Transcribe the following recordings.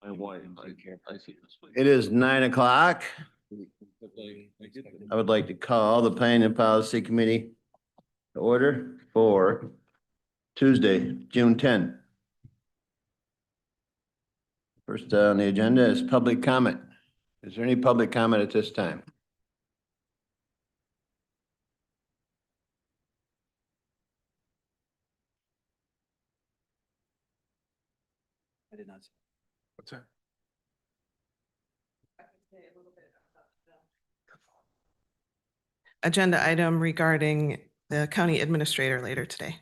My wife, I see this. It is 9 o'clock. I would like to call the Planning and Policy Committee to order for Tuesday, June 10. First on the agenda is public comment. Is there any public comment at this time? I did not. What's that? Agenda item regarding the county administrator later today.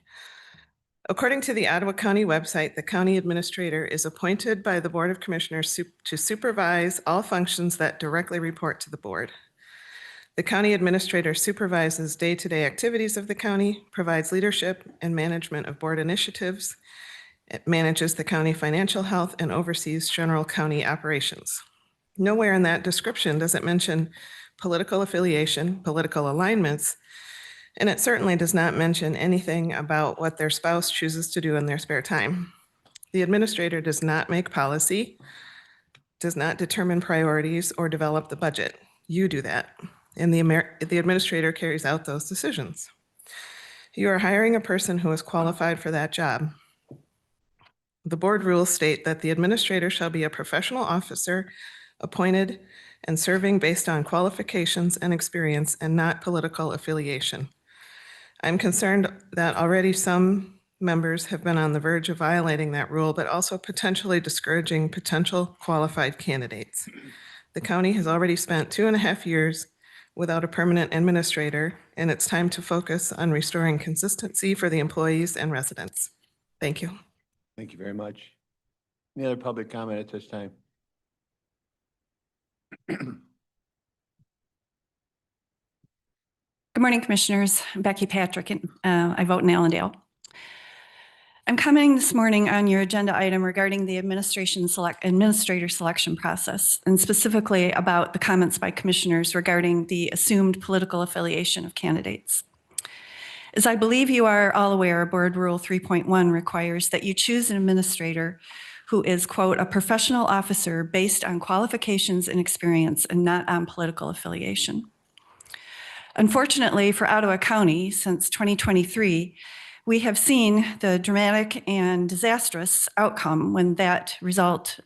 According to the Ottawa County website, the county administrator is appointed by the Board of Commissioners to supervise all functions that directly report to the board. The county administrator supervises day-to-day activities of the county, provides leadership and management of board initiatives. It manages the county financial health and oversees general county operations. Nowhere in that description does it mention political affiliation, political alignments, and it certainly does not mention anything about what their spouse chooses to do in their spare time. The administrator does not make policy, does not determine priorities, or develop the budget. You do that, and the administrator carries out those decisions. You are hiring a person who is qualified for that job. The board rules state that the administrator shall be a professional officer appointed and serving based on qualifications and experience and not political affiliation. I'm concerned that already some members have been on the verge of violating that rule, but also potentially discouraging potential qualified candidates. The county has already spent 2.5 years without a permanent administrator, and it's time to focus on restoring consistency for the employees and residents. Thank you. Thank you very much. Any other public comment at this time? Good morning, Commissioners. I'm Becky Patrick, and I vote in Allendale. I'm commenting this morning on your agenda item regarding the administrator selection process, and specifically about the comments by commissioners regarding the assumed political affiliation of candidates. As I believe you are all aware, Board Rule 3.1 requires that you choose an administrator who is, quote, a professional officer based on qualifications and experience and not on political affiliation. Unfortunately for Ottawa County, since 2023, we have seen the dramatic and disastrous outcome when that result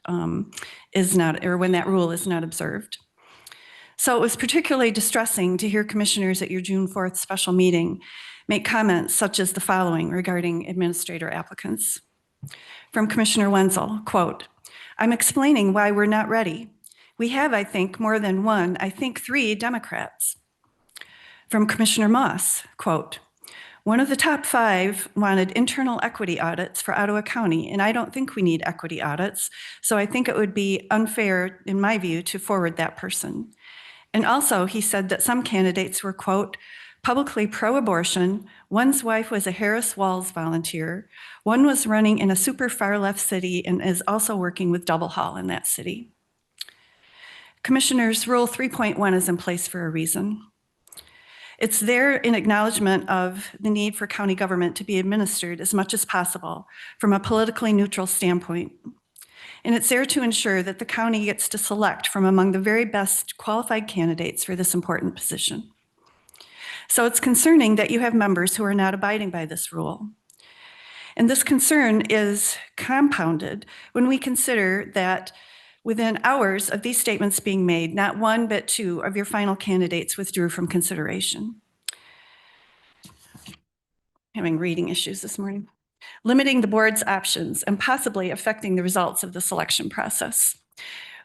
is not, or when that rule is not observed. So it was particularly distressing to hear commissioners at your June 4th special meeting make comments such as the following regarding administrator applicants. From Commissioner Wenzel, quote, I'm explaining why we're not ready. We have, I think, more than one, I think 3 Democrats. From Commissioner Moss, quote, one of the top 5 wanted internal equity audits for Ottawa County, and I don't think we need equity audits, so I think it would be unfair, in my view, to forward that person. And also, he said that some candidates were, quote, publicly pro-abortion, one's wife was a Harris Walls volunteer, one was running in a super far-left city and is also working with Double Hall in that city. Commissioners, Rule 3.1 is in place for a reason. It's there in acknowledgement of the need for county government to be administered as much as possible from a politically neutral standpoint. And it's there to ensure that the county gets to select from among the very best qualified candidates for this important position. So it's concerning that you have members who are not abiding by this rule. And this concern is compounded when we consider that within hours of these statements being made, not 1 but 2 of your final candidates withdrew from consideration. Having reading issues this morning. Limiting the board's options and possibly affecting the results of the selection process,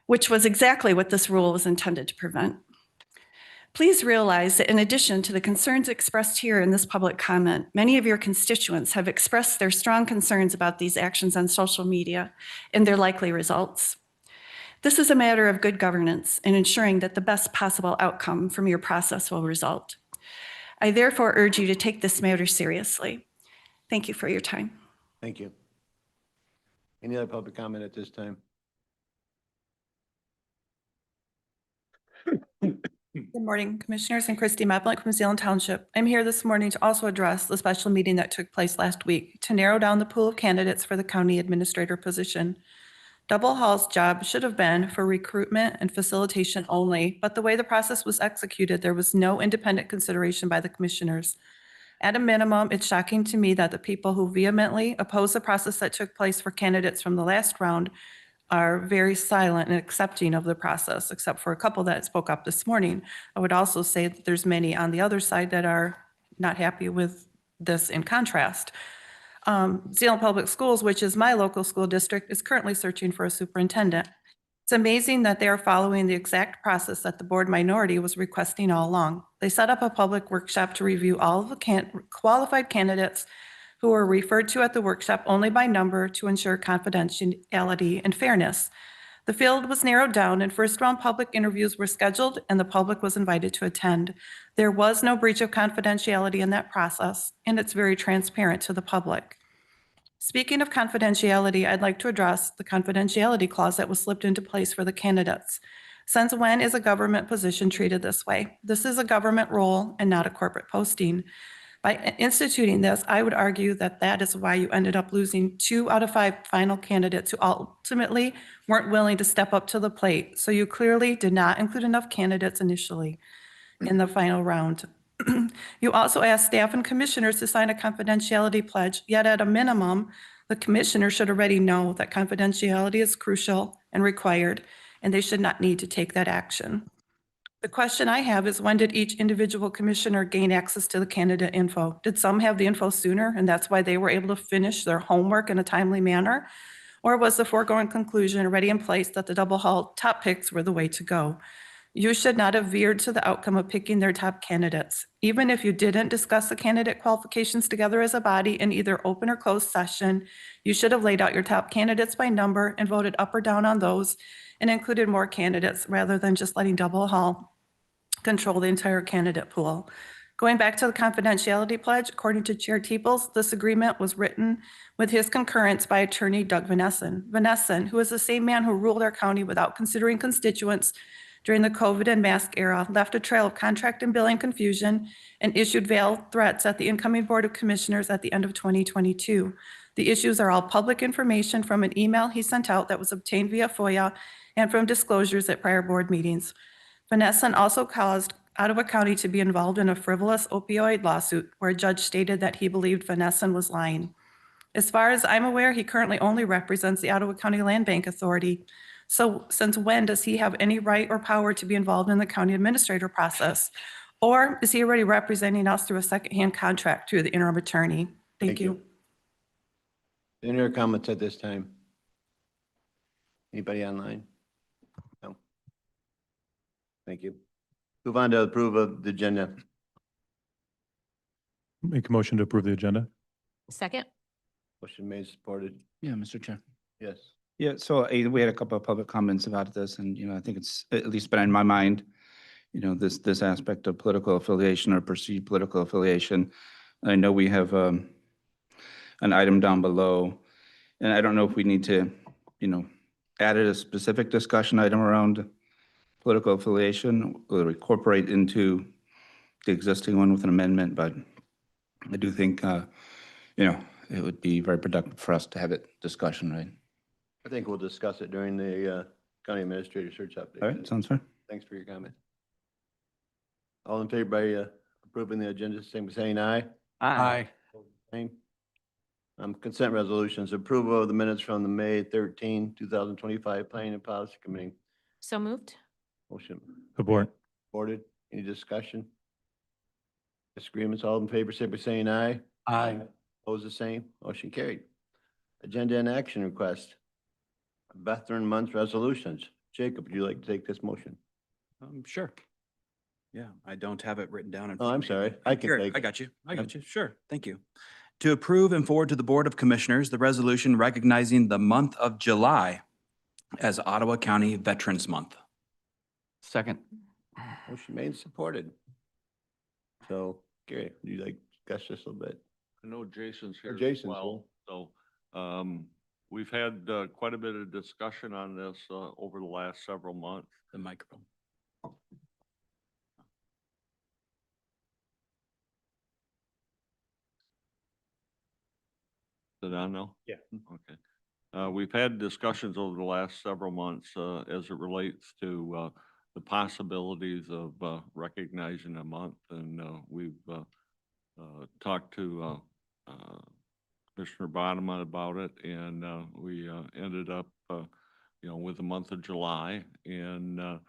which was exactly what this rule was intended to prevent. Please realize that in addition to the concerns expressed here in this public comment, many of your constituents have expressed their strong concerns about these actions on social media and their likely results. This is a matter of good governance and ensuring that the best possible outcome from your process will result. I therefore urge you to take this matter seriously. Thank you for your time. Thank you. Any other public comment at this time? Good morning, Commissioners. I'm Christy Maplick from Zealand Township. I'm here this morning to also address the special meeting that took place last week to narrow down the pool of candidates for the county administrator position. Double Hall's job should have been for recruitment and facilitation only, but the way the process was executed, there was no independent consideration by the commissioners. At a minimum, it's shocking to me that the people who vehemently oppose the process that took place for candidates from the last round are very silent and accepting of the process, except for a couple that spoke up this morning. I would also say that there's many on the other side that are not happy with this in contrast. Zeeland Public Schools, which is my local school district, is currently searching for a superintendent. It's amazing that they are following the exact process that the board minority was requesting all along. They set up a public workshop to review all of the qualified candidates who were referred to at the workshop only by number to ensure confidentiality and fairness. The field was narrowed down and first-round public interviews were scheduled and the public was invited to attend. There was no breach of confidentiality in that process, and it's very transparent to the public. Speaking of confidentiality, I'd like to address the confidentiality clause that was slipped into place for the candidates. Since when is a government position treated this way? This is a government role and not a corporate posting. By instituting this, I would argue that that is why you ended up losing 2 out of 5 final candidates who ultimately weren't willing to step up to the plate. So you clearly did not include enough candidates initially in the final round. You also asked staff and commissioners to sign a confidentiality pledge, yet at a minimum, the commissioner should already know that confidentiality is crucial and required, and they should not need to take that action. The question I have is, when did each individual commissioner gain access to the candidate info? Did some have the info sooner, and that's why they were able to finish their homework in a timely manner? Or was the foregone conclusion already in place that the Double Hall top picks were the way to go? You should not have veered to the outcome of picking their top candidates. Even if you didn't discuss the candidate qualifications together as a body in either open or closed session, you should have laid out your top candidates by number and voted up or down on those and included more candidates rather than just letting Double Hall control the entire candidate pool. Going back to the confidentiality pledge, according to Chair Teeples, this agreement was written with his concurrence by attorney Doug Vanessen. Vanessen, who is the same man who ruled our county without considering constituents during the COVID and mask era, left a trail of contract and billing confusion and issued veiled threats at the incoming Board of Commissioners at the end of 2022. The issues are all public information from an email he sent out that was obtained via FOIA and from disclosures at prior board meetings. Vanessen also caused Ottawa County to be involved in a frivolous opioid lawsuit where a judge stated that he believed Vanessen was lying. As far as I'm aware, he currently only represents the Ottawa County Land Bank Authority. So since when does he have any right or power to be involved in the county administrator process? Or is he already representing us through a secondhand contract through the interim attorney? Thank you. Any other comments at this time? Anybody online? No. Thank you. Move on to approve of the agenda. Make a motion to approve the agenda. Second? Motion made, supported. Yeah, Mr. Chair. Yes. Yeah, so we had a couple of public comments about this, and, I think it's at least been in my mind, this aspect of political affiliation or perceived political affiliation. I know we have an item down below, and I don't know if we need to, add a specific discussion item around political affiliation or incorporate into the existing one with an amendment, but I do think, it would be very productive for us to have it discussion, right? I think we'll discuss it during the county administrator search update. All right, sounds fair. Thanks for your comment. All in favor by approving the agenda, same as saying aye. Aye. Same. Consent resolutions, approval of the minutes from the May 13, 2025 Planning and Policy Committee. So moved? Motion Support. supported. Any discussion? Disagreements, all in favor, say by saying aye. Aye. Opposed, the same. Motion carried. Agenda and action request. Veteran Month resolutions. Jacob, would you like to take this motion? Sure. Yeah, I don't have it written down. Oh, I'm sorry. I can Sure, take. I got you. I got you. Sure. Thank you. To approve and forward to the Board of Commissioners, the resolution recognizing the month of July as Ottawa County Veterans Month. Second. Motion made and supported. So, Gary, would you like to discuss this a little bit? I know Jason's Or here as Jason's well, so, we've had, quite a bit of discussion on this, over the last several months. The microphone. Is it on now? Yeah. Okay. We've had discussions over the last several months as it relates to the possibilities of recognizing a month, and we've talked to Commissioner Bottoman about it, and we ended up, with the month of July, and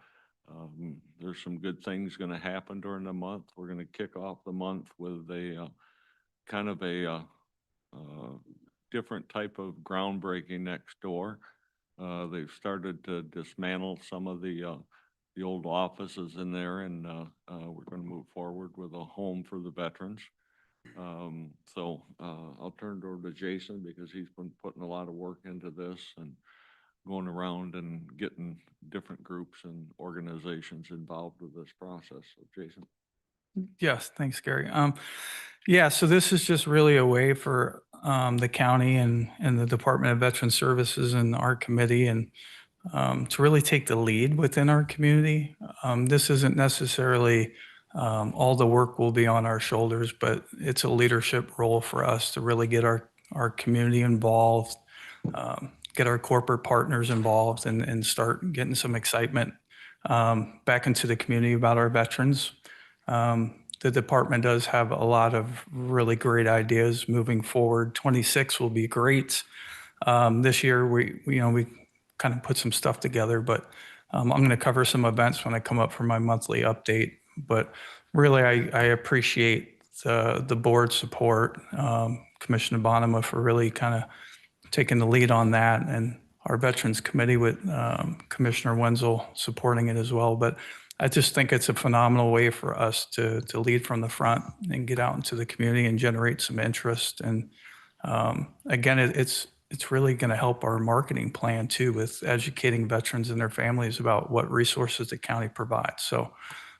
there's some good things going to happen during the month. We're going to kick off the month with a kind of a different type of groundbreaking next door. They've started to dismantle some of the old offices in there, and we're going to move forward with a home for the veterans. So I'll turn it over to Jason because he's been putting a lot of work into this and going around and getting different groups and organizations involved with this process. So Jason. Yes, thanks, Gary. Yeah, so this is just really a way for the county and the Department of Veteran Services and our committee and to really take the lead within our community. This isn't necessarily all the work will be on our shoulders, but it's a leadership role for us to really get our community involved, get our corporate partners involved, and start getting some excitement back into the community about our veterans. The department does have a lot of really great ideas moving forward. 26 will be great. This year, we kind of put some stuff together, but I'm going to cover some events when I come up for my monthly update. But really, I appreciate the board support, Commissioner Bonema for really kind of taking the lead on that, and our Veterans Committee with Commissioner Wenzel supporting it as well. But I just think it's a phenomenal way for us to lead from the front and get out into the community and generate some interest. And again, it's really going to help our marketing plan too, with educating veterans and their families about what resources the county provides. So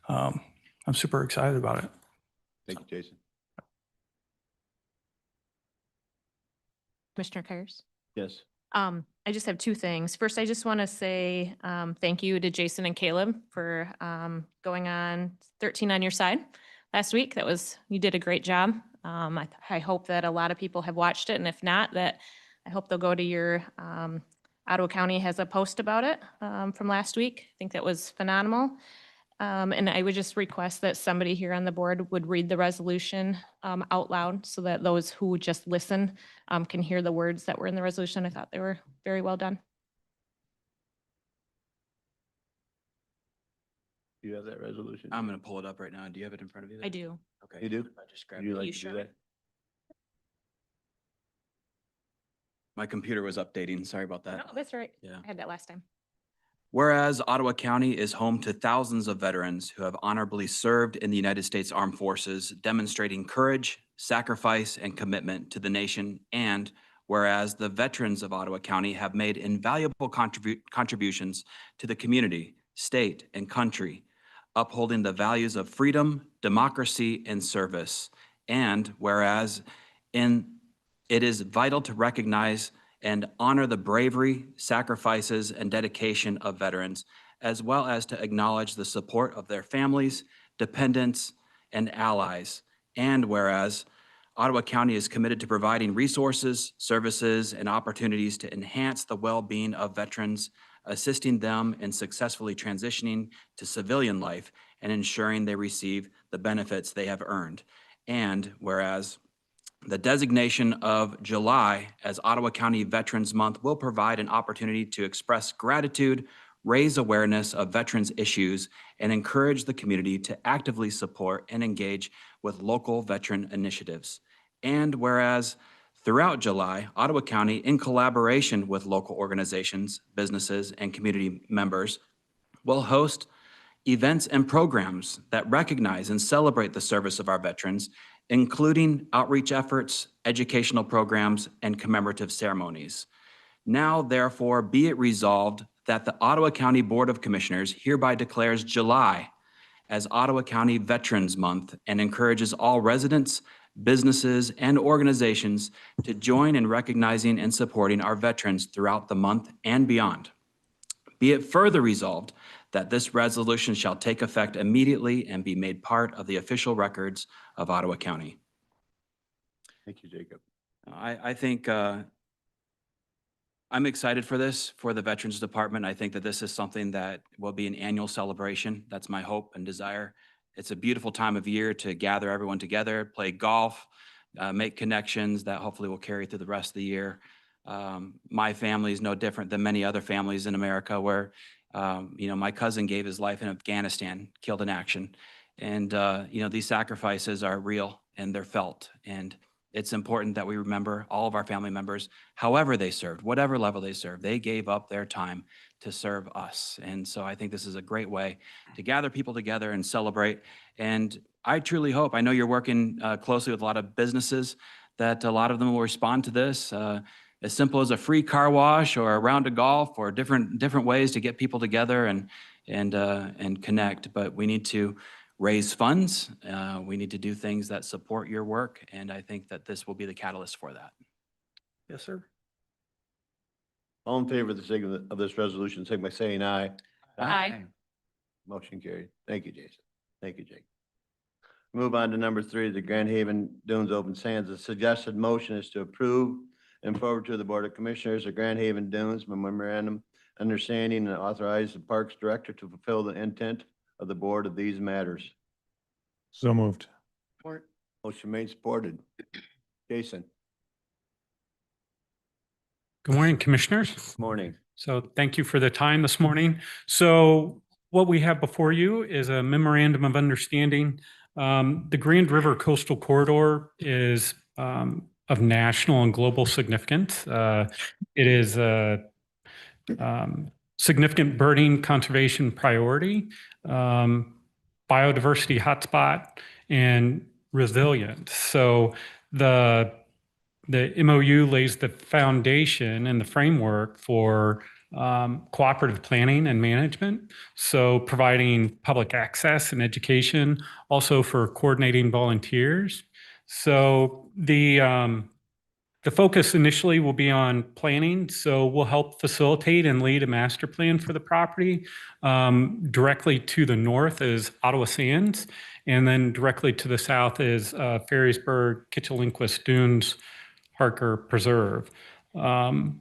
I'm super excited about it. Thank you, Jason. Commissioner Kers? Yes. I just have two things. First, I just want to say thank you to Jason and Caleb for going on 13 on your side last week. You did a great job. I hope that a lot of people have watched it, and if not, that I hope they'll go to your Ottawa County has a post about it from last week. I think that was phenomenal. And I would just request that somebody here on the board would read the resolution out loud so that those who would just listen can hear the words that were in the resolution. I thought they were very well done. Do you have that resolution? I'm going to pull it up right now. Do you have it in front of you? I do. Okay. You do? I just Would grabbed you it. like You to do sure? that? My computer was updating. Sorry about that. No, that's right. Yeah. I had that last time. Whereas Ottawa County is home to thousands of veterans who have honorably served in the United States Armed Forces, demonstrating courage, sacrifice, and commitment to the nation. And whereas the veterans of Ottawa County have made invaluable contributions to the community, state, and country, upholding the values of freedom, democracy, and service. And whereas it is vital to recognize and honor the bravery, sacrifices, and dedication of veterans, as well as to acknowledge the support of their families, dependents, and allies. And whereas Ottawa County is committed to providing resources, services, and opportunities to enhance the well-being of veterans, assisting them in successfully transitioning to civilian life and ensuring they receive the benefits they have earned. And whereas the designation of July as Ottawa County Veterans Month will provide an opportunity to express gratitude, raise awareness of veterans issues, and encourage the community to actively support and engage with local veteran initiatives. And whereas throughout July, Ottawa County, in collaboration with local organizations, businesses, and community members, will host events and programs that recognize and celebrate the service of our veterans, including outreach efforts, educational programs, and commemorative ceremonies. Now, therefore, be it resolved that the Ottawa County Board of Commissioners hereby declares July as Ottawa County Veterans Month and encourages all residents, businesses, and organizations to join in recognizing and supporting our veterans throughout the month and beyond. Be it further resolved that this resolution shall take effect immediately and be made part of the official records of Ottawa County. Thank you, Jacob. I think I'm excited for this, for the Veterans Department. I think that this is something that will be an annual celebration. That's my hope and desire. It's a beautiful time of year to gather everyone together, play golf, make connections that hopefully will carry through the rest of the year. My family is no different than many other families in America where, my cousin gave his life in Afghanistan, killed in action. And, these sacrifices are real and they're felt. And it's important that we remember all of our family members, however they served, whatever level they served, they gave up their time to serve us. And so I think this is a great way to gather people together and celebrate. And I truly hope, I know you're working closely with a lot of businesses, that a lot of them will respond to this. As simple as a free car wash or a round of golf or different ways to get people together and connect. But we need to raise funds. We need to do things that support your work. And I think that this will be the catalyst for that. Yes, sir. All in favor of this resolution, signify by saying aye. Aye. Motion carried. Thank you, Jason. Thank you, Jake. Move on to number 3, the Grand Haven Dunes Open Sands. The suggested motion is to approve and forward to the Board of Commissioners of Grand Haven Dunes memorandum understanding and authorize the Parks Director to fulfill the intent of the board of these matters. So moved. Motion made, supported. Jason, Good morning, Commissioners. morning. So thank you for the time this morning. So what we have before you is a memorandum of understanding. The Grand River Coastal Corridor is of national and global significance. It is a significant birding conservation priority, biodiversity hotspot, and resilient. So the MOU lays the foundation and the framework for cooperative planning and management. So providing public access and education, also for coordinating volunteers. So the focus initially will be on planning. So we'll help facilitate and lead a master plan for the property. Directly to the north is Ottawa Sands, and then directly to the south is Ferrysburg, Kitchelinquist Dunes, Harker Preserve. And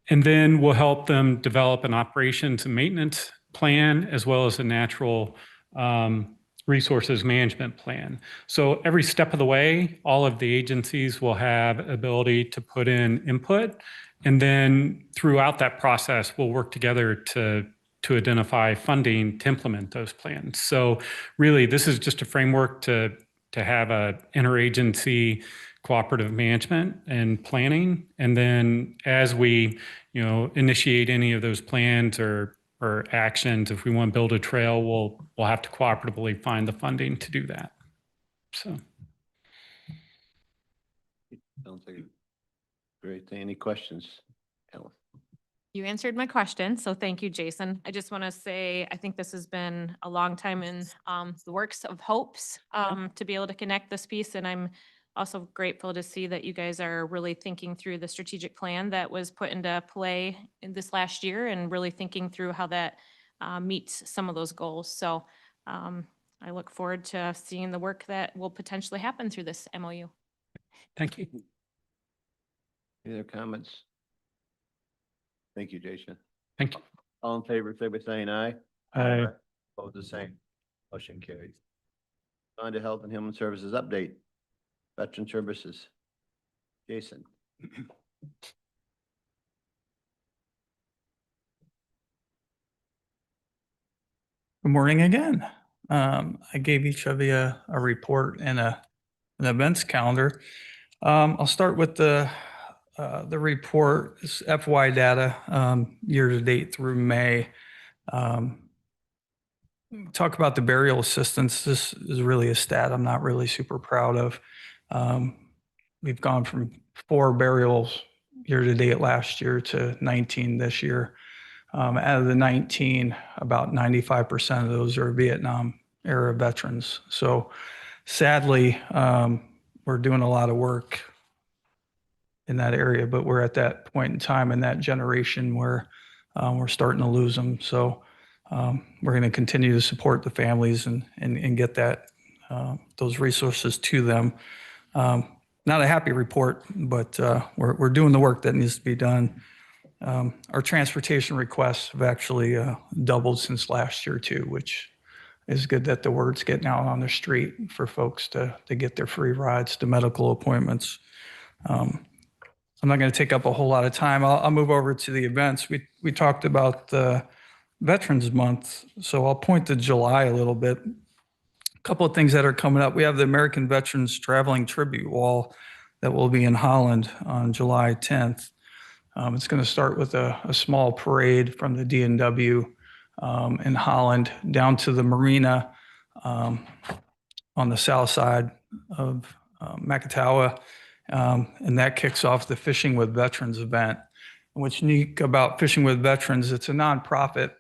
then we'll help them develop an operations and maintenance plan as well as a natural resources management plan. So every step of the way, all of the agencies will have ability to put in input. And then throughout that process, we'll work together to identify funding to implement those plans. So really, this is just a framework to have a interagency cooperative management and planning. And then as we, initiate any of those plans or actions, if we want to build a trail, we'll have to cooperatively find the funding to do that. So. Sounds like a great thing. Any questions, Ellen? You answered my question, so thank you, Jason. I just want to say, I think this has been a long time in the works of hopes to be able to connect this piece, and I'm also grateful to see that you guys are really thinking through the strategic plan that was put into play in this last year and really thinking through how that meets some of those goals. So I look forward to seeing the work that will potentially happen through this MOU. Thank you. Any other comments? Thank you, Jason. Thank you. All in favor, say by saying aye. Aye. Opposed, the same. Motion carries. On to Health and Human Services update. Veteran Services. Jason. Good morning again. I gave each of you a report and an events calendar. I'll start with the report, it's FY data, year to date through May. Talk about the burial assistance. This is really a stat I'm not really super proud of. We've gone from 4 burials year to date last year to 19 this year. Out of the 19, about 95% of those are Vietnam era veterans. So sadly, we're doing a lot of work in that area, but we're at that point in time in that generation where we're starting to lose them. So we're going to continue to support the families and get that those resources to them. Not a happy report, but we're doing the work that needs to be done. Our transportation requests have actually doubled since last year too, which is good that the word's getting out on the street for folks to get their free rides to medical appointments. I'm not going to take up a whole lot of time. I'll move over to the events. We talked about the Veterans Month, so I'll point to July a little bit. A couple of things that are coming up. We have the American Veterans Traveling Tribute Wall that will be in Holland on July 10th. It's going to start with a small parade from the D&W in Holland down to the marina on the south side of Macatawa. And that kicks off the Fishing with Veterans event. And what's unique about Fishing with Veterans, it's a nonprofit.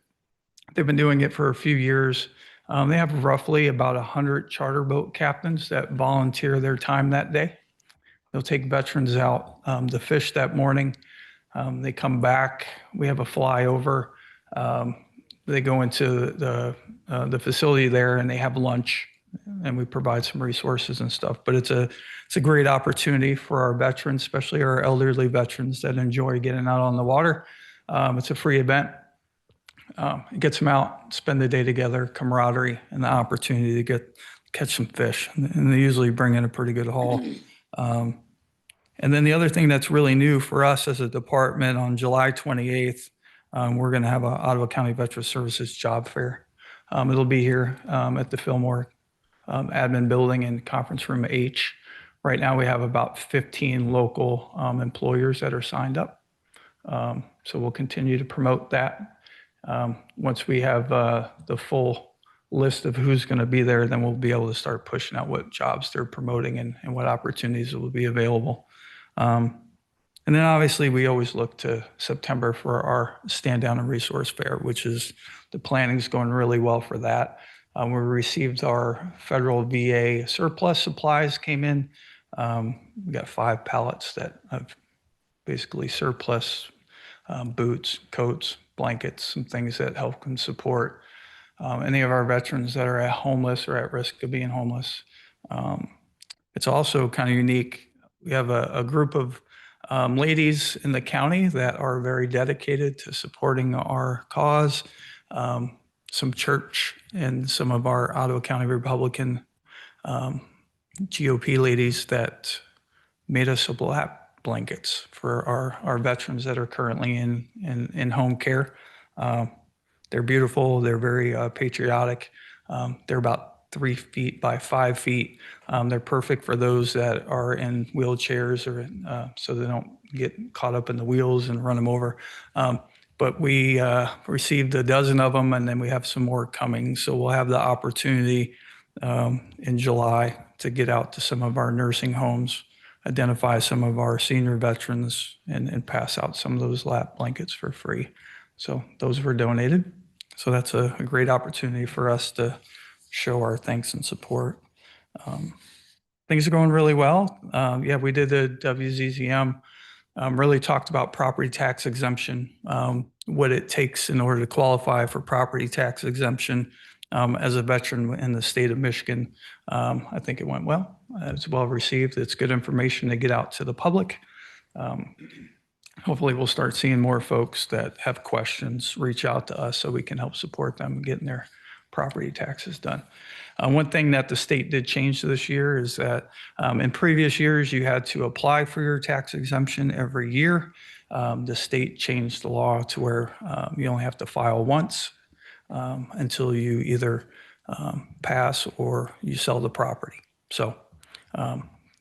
They've been doing it for a few years. They have roughly about 100 charter boat captains that volunteer their time that day. They'll take veterans out to fish that morning. They come back. We have a flyover. They go into the facility there and they have lunch, and we provide some resources and stuff. But it's a great opportunity for our veterans, especially our elderly veterans that enjoy getting out on the water. It's a free event. It gets them out, spend the day together, camaraderie, and the opportunity to catch some fish. And they usually bring in a pretty good haul. And then the other thing that's really new for us as a department, on July 28th, we're going to have an Ottawa County Veterans Services Job Fair. It'll be here at the Fillmore Admin Building in Conference Room H. Right now, we have about 15 local employers that are signed up. So we'll continue to promote that. Once we have the full list of who's going to be there, then we'll be able to start pushing out what jobs they're promoting and what opportunities will be available. And then obviously we always look to September for our Stand Down and Resource Fair, which is the planning's going really well for that. We received our federal VA surplus supplies came in. We got 5 pallets that have basically surplus boots, coats, blankets, some things that help and support any of our veterans that are homeless or at risk of being homeless. It's also kind of unique. We have a group of ladies in the county that are very dedicated to supporting our cause. Some church and some of our Ottawa County Republican GOP ladies that made us a blankets for our veterans that are currently in home care. They're beautiful. They're very patriotic. They're about 3 feet by 5 feet. They're perfect for those that are in wheelchairs or so they don't get caught up in the wheels and run them over. But we received a dozen of them, and then we have some more coming. So we'll have the opportunity in July to get out to some of our nursing homes, identify some of our senior veterans, and pass out some of those lap blankets for free. So those were donated. So that's a great opportunity for us to show our thanks and support. Things are going really well. Yeah, we did the WZZM, really talked about property tax exemption, what it takes in order to qualify for property tax exemption as a veteran in the state of Michigan. I think it went well. It's well received. It's good information to get out to the public. Hopefully we'll start seeing more folks that have questions reach out to us so we can help support them getting their property taxes done. One thing that the state did change this year is that in previous years, you had to apply for your tax exemption every year. The state changed the law to where you only have to file once until you either pass or you sell the property. So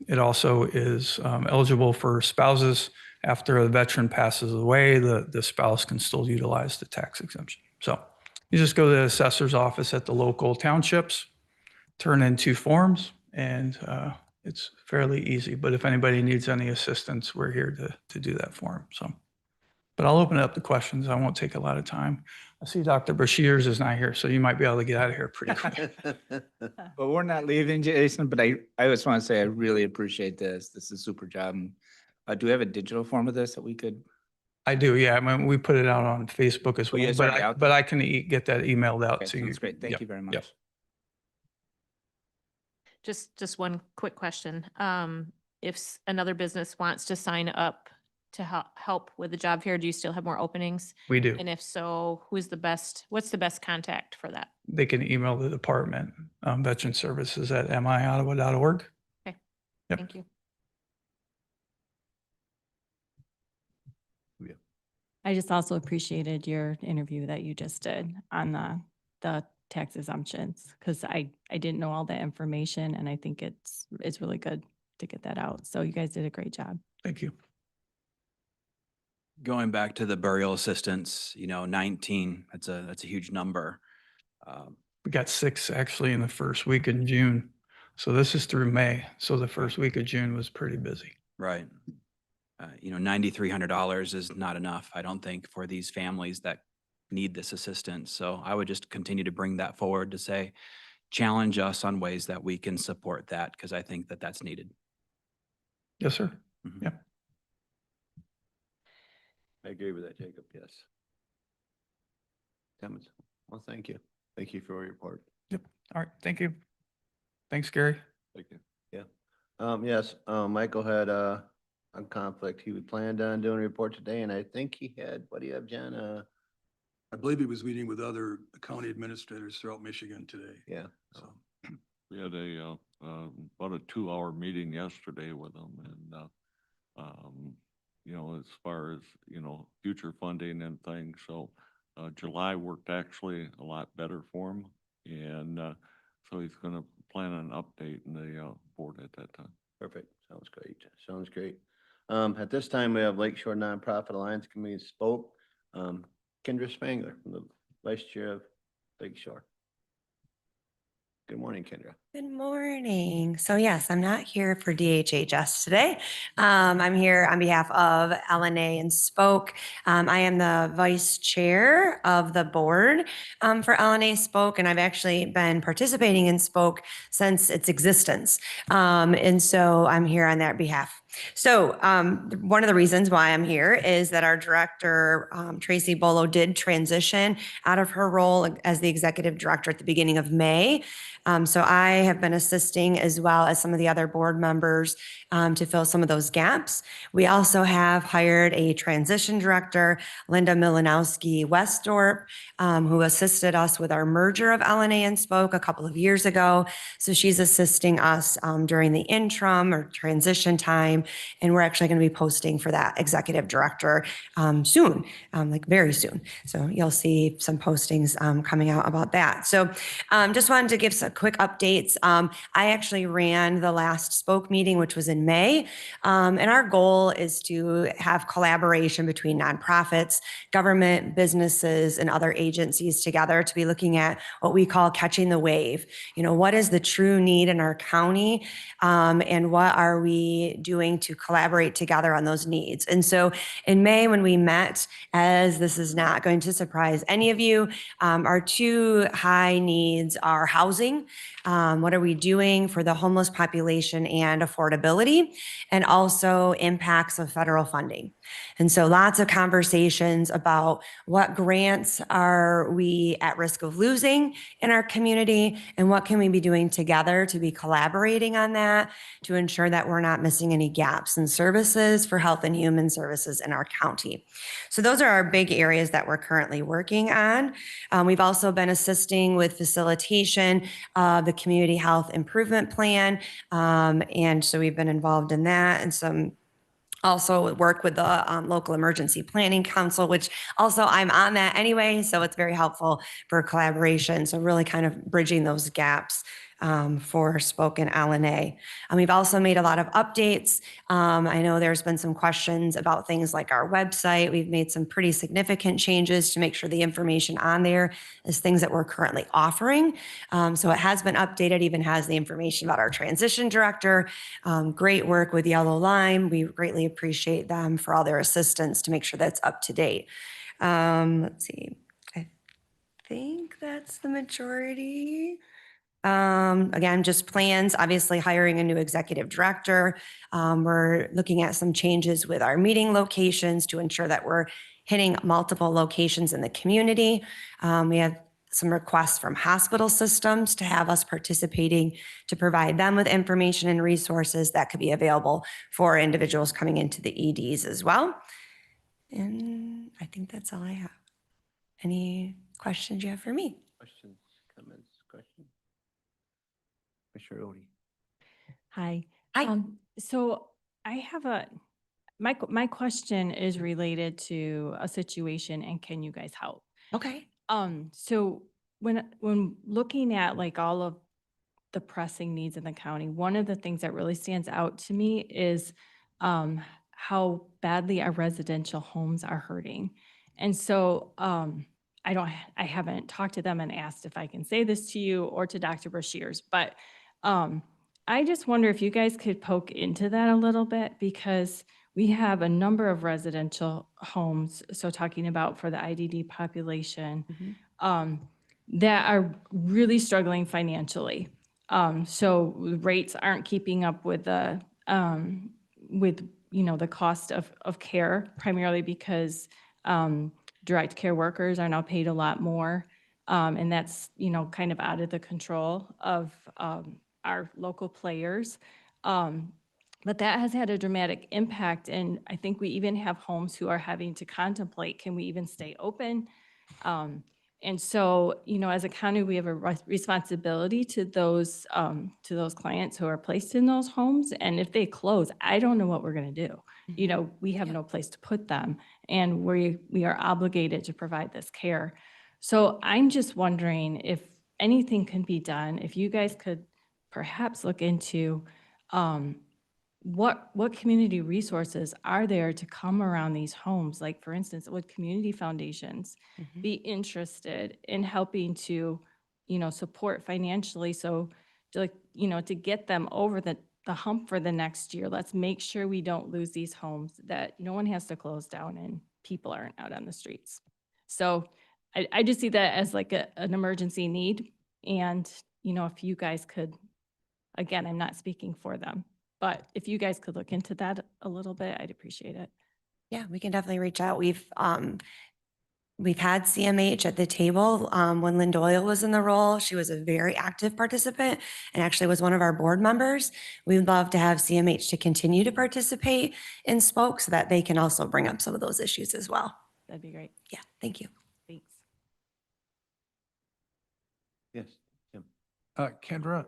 it also is eligible for spouses. After a veteran passes away, the spouse can still utilize the tax exemption. So you just go to the assessor's office at the local townships, turn in 2 forms, and it's fairly easy. But if anybody needs any assistance, we're here to do that for them. So, but I'll open it up to questions. I won't take a lot of time. I see Dr. Bashirs is not here, so you might be able to get out of here pretty quick. But we're not leaving, Jason, but I just want to say I really appreciate this. This is a super job. Do we have a digital form of this that we could? I do, yeah. I mean, we put it out on Facebook as Oh, well, yeah, it's but already out but there? I can get that emailed out Okay, to you. sounds great. Thank Yep, you very yep. much. Just one quick question. If another business wants to sign up to help with the job fair? Do you still have more openings? We do. And if so, what's the best contact for that? They can email the department, Veteran Services at miottawa.org. Okay, Yep. thank you. I just also appreciated your interview that you just did on the tax exemptions, because I didn't know all that information, and I think it's really good to get that out. So you guys did a great job. Thank you. Going back to the burial assistance, 19, that's a huge number. We got 6 actually in the first week in June. So this is through May. So the first week of June was pretty busy. Right. $9,300 is not enough, I don't think, for these families that need this assistance. So I would just continue to bring that forward to say, challenge us on ways that we can support that, because I think that that's needed. Yes, sir. Mhm. Yep. I agree with that, Jacob, yes. Comments? Well, thank you. Thank you for your report. All right. Thank you. Thanks, Gary. Thank you. Yes, Michael had a conflict. He planned on doing a report today, and I think he had, what do you have, John? I believe he was meeting with other county administrators throughout Michigan today. Yeah. So, We had about a 2-hour meeting yesterday with them and, as far as, future funding and things. So, July worked actually a lot better for him. And, so he's gonna plan an update in the, board at that time. Perfect. Sounds great. Sounds great. At this time, we have Lakeshore Nonprofit Alliance Committee spoke. Kendra Spangler, from the Vice Chair of Lakeshore. Good morning, Kendra. Good morning. So yes, I'm not here for DHHS today. I'm here on behalf of LNA and Spoke. I am the vice chair of the board for LNA Spoke, and I've actually been participating in Spoke since its existence. And so I'm here on that behalf. So one of the reasons why I'm here is that our director, Tracy Bolo, did transition out of her role as the executive director at the beginning of May. So I have been assisting, as well as some of the other board members, to fill some of those gaps. We also have hired a transition director, Linda Milanowski Westorp, who assisted us with our merger of LNA and Spoke a couple of years ago. So she's assisting us during the interim or transition time. And we're actually going to be posting for that executive director soon, like very soon. So you'll see some postings coming out about that. So just wanted to give some quick updates. I actually ran the last Spoke meeting, which was in May. And our goal is to have collaboration between nonprofits, government, businesses, and other agencies together to be looking at what we call catching the wave. What is the true need in our county? And what are we doing to collaborate together on those needs? And so in May, when we met, as this is not going to surprise any of you, our 2 high needs are housing. What are we doing for the homeless population and affordability, and also impacts of federal funding? And so lots of conversations about what grants are we at risk of losing in our community, and what can we be doing together to be collaborating on that to ensure that we're not missing any gaps in services for health and human services in our county. So those are our big areas that we're currently working on. We've also been assisting with facilitation of the Community Health Improvement Plan. And so we've been involved in that, and some also work with the local emergency planning council, which also I'm on that anyway. So it's very helpful for collaboration. So really kind of bridging those gaps for Spoke and LNA. We've also made a lot of updates. I know there's been some questions about things like our website. We've made some pretty significant changes to make sure the information on there is things that we're currently offering. So it has been updated, even has the information about our transition director. Great work with Yellow Lime. We greatly appreciate them for all their assistance to make sure that's up to date. Let's see. I think that's the majority. Again, just plans, obviously hiring a new executive director. We're looking at some changes with our meeting locations to ensure that we're hitting multiple locations in the community. We have some requests from hospital systems to have us participating to provide them with information and resources that could be available for individuals coming into the EDs as well. And I think that's all I have. Any questions you have for me? Questions, comments, questions? Commissioner Odie. Hi. Hi. So I have my question is related to a situation and can you guys help? Okay. So when looking at like all of the pressing needs in the county, one of the things that really stands out to me is how badly our residential homes are hurting. And so I haven't talked to them and asked if I can say this to you or to Dr. Brashears, but I just wonder if you guys could poke into that a little bit, because we have a number of residential homes, so talking about for the IDD population, that are really struggling financially. So rates aren't keeping up with the the cost of care, primarily because direct care workers are now paid a lot more. And that's, kind of out of the control of our local players. But that has had a dramatic impact. And I think we even have homes who are having to contemplate, can we even stay open? And so, as a county, we have a responsibility to those clients who are placed in those homes. And if they close, I don't know what we're going to do. We have no place to put them, and we are obligated to provide this care. So I'm just wondering if anything can be done, if you guys could perhaps look into what community resources are there to come around these homes? Like, for instance, would community foundations be interested in helping to, support financially? So to get them over the hump for the next year, let's make sure we don't lose these homes, that no one has to close down and people aren't out on the streets. So I just see that as like an emergency need. And, if you guys could, again, I'm not speaking for them, but if you guys could look into that a little bit, I'd appreciate it. Yeah, we can definitely reach out. We've had CMH at the table when Lynn Doyle was in the role. She was a very active participant and actually was one of our board members. We'd love to have CMH to continue to participate in Spoke so that they can also bring up some of those issues as well. That'd be great. Yeah, thank you. Thanks. Yes, Tim. Kendra,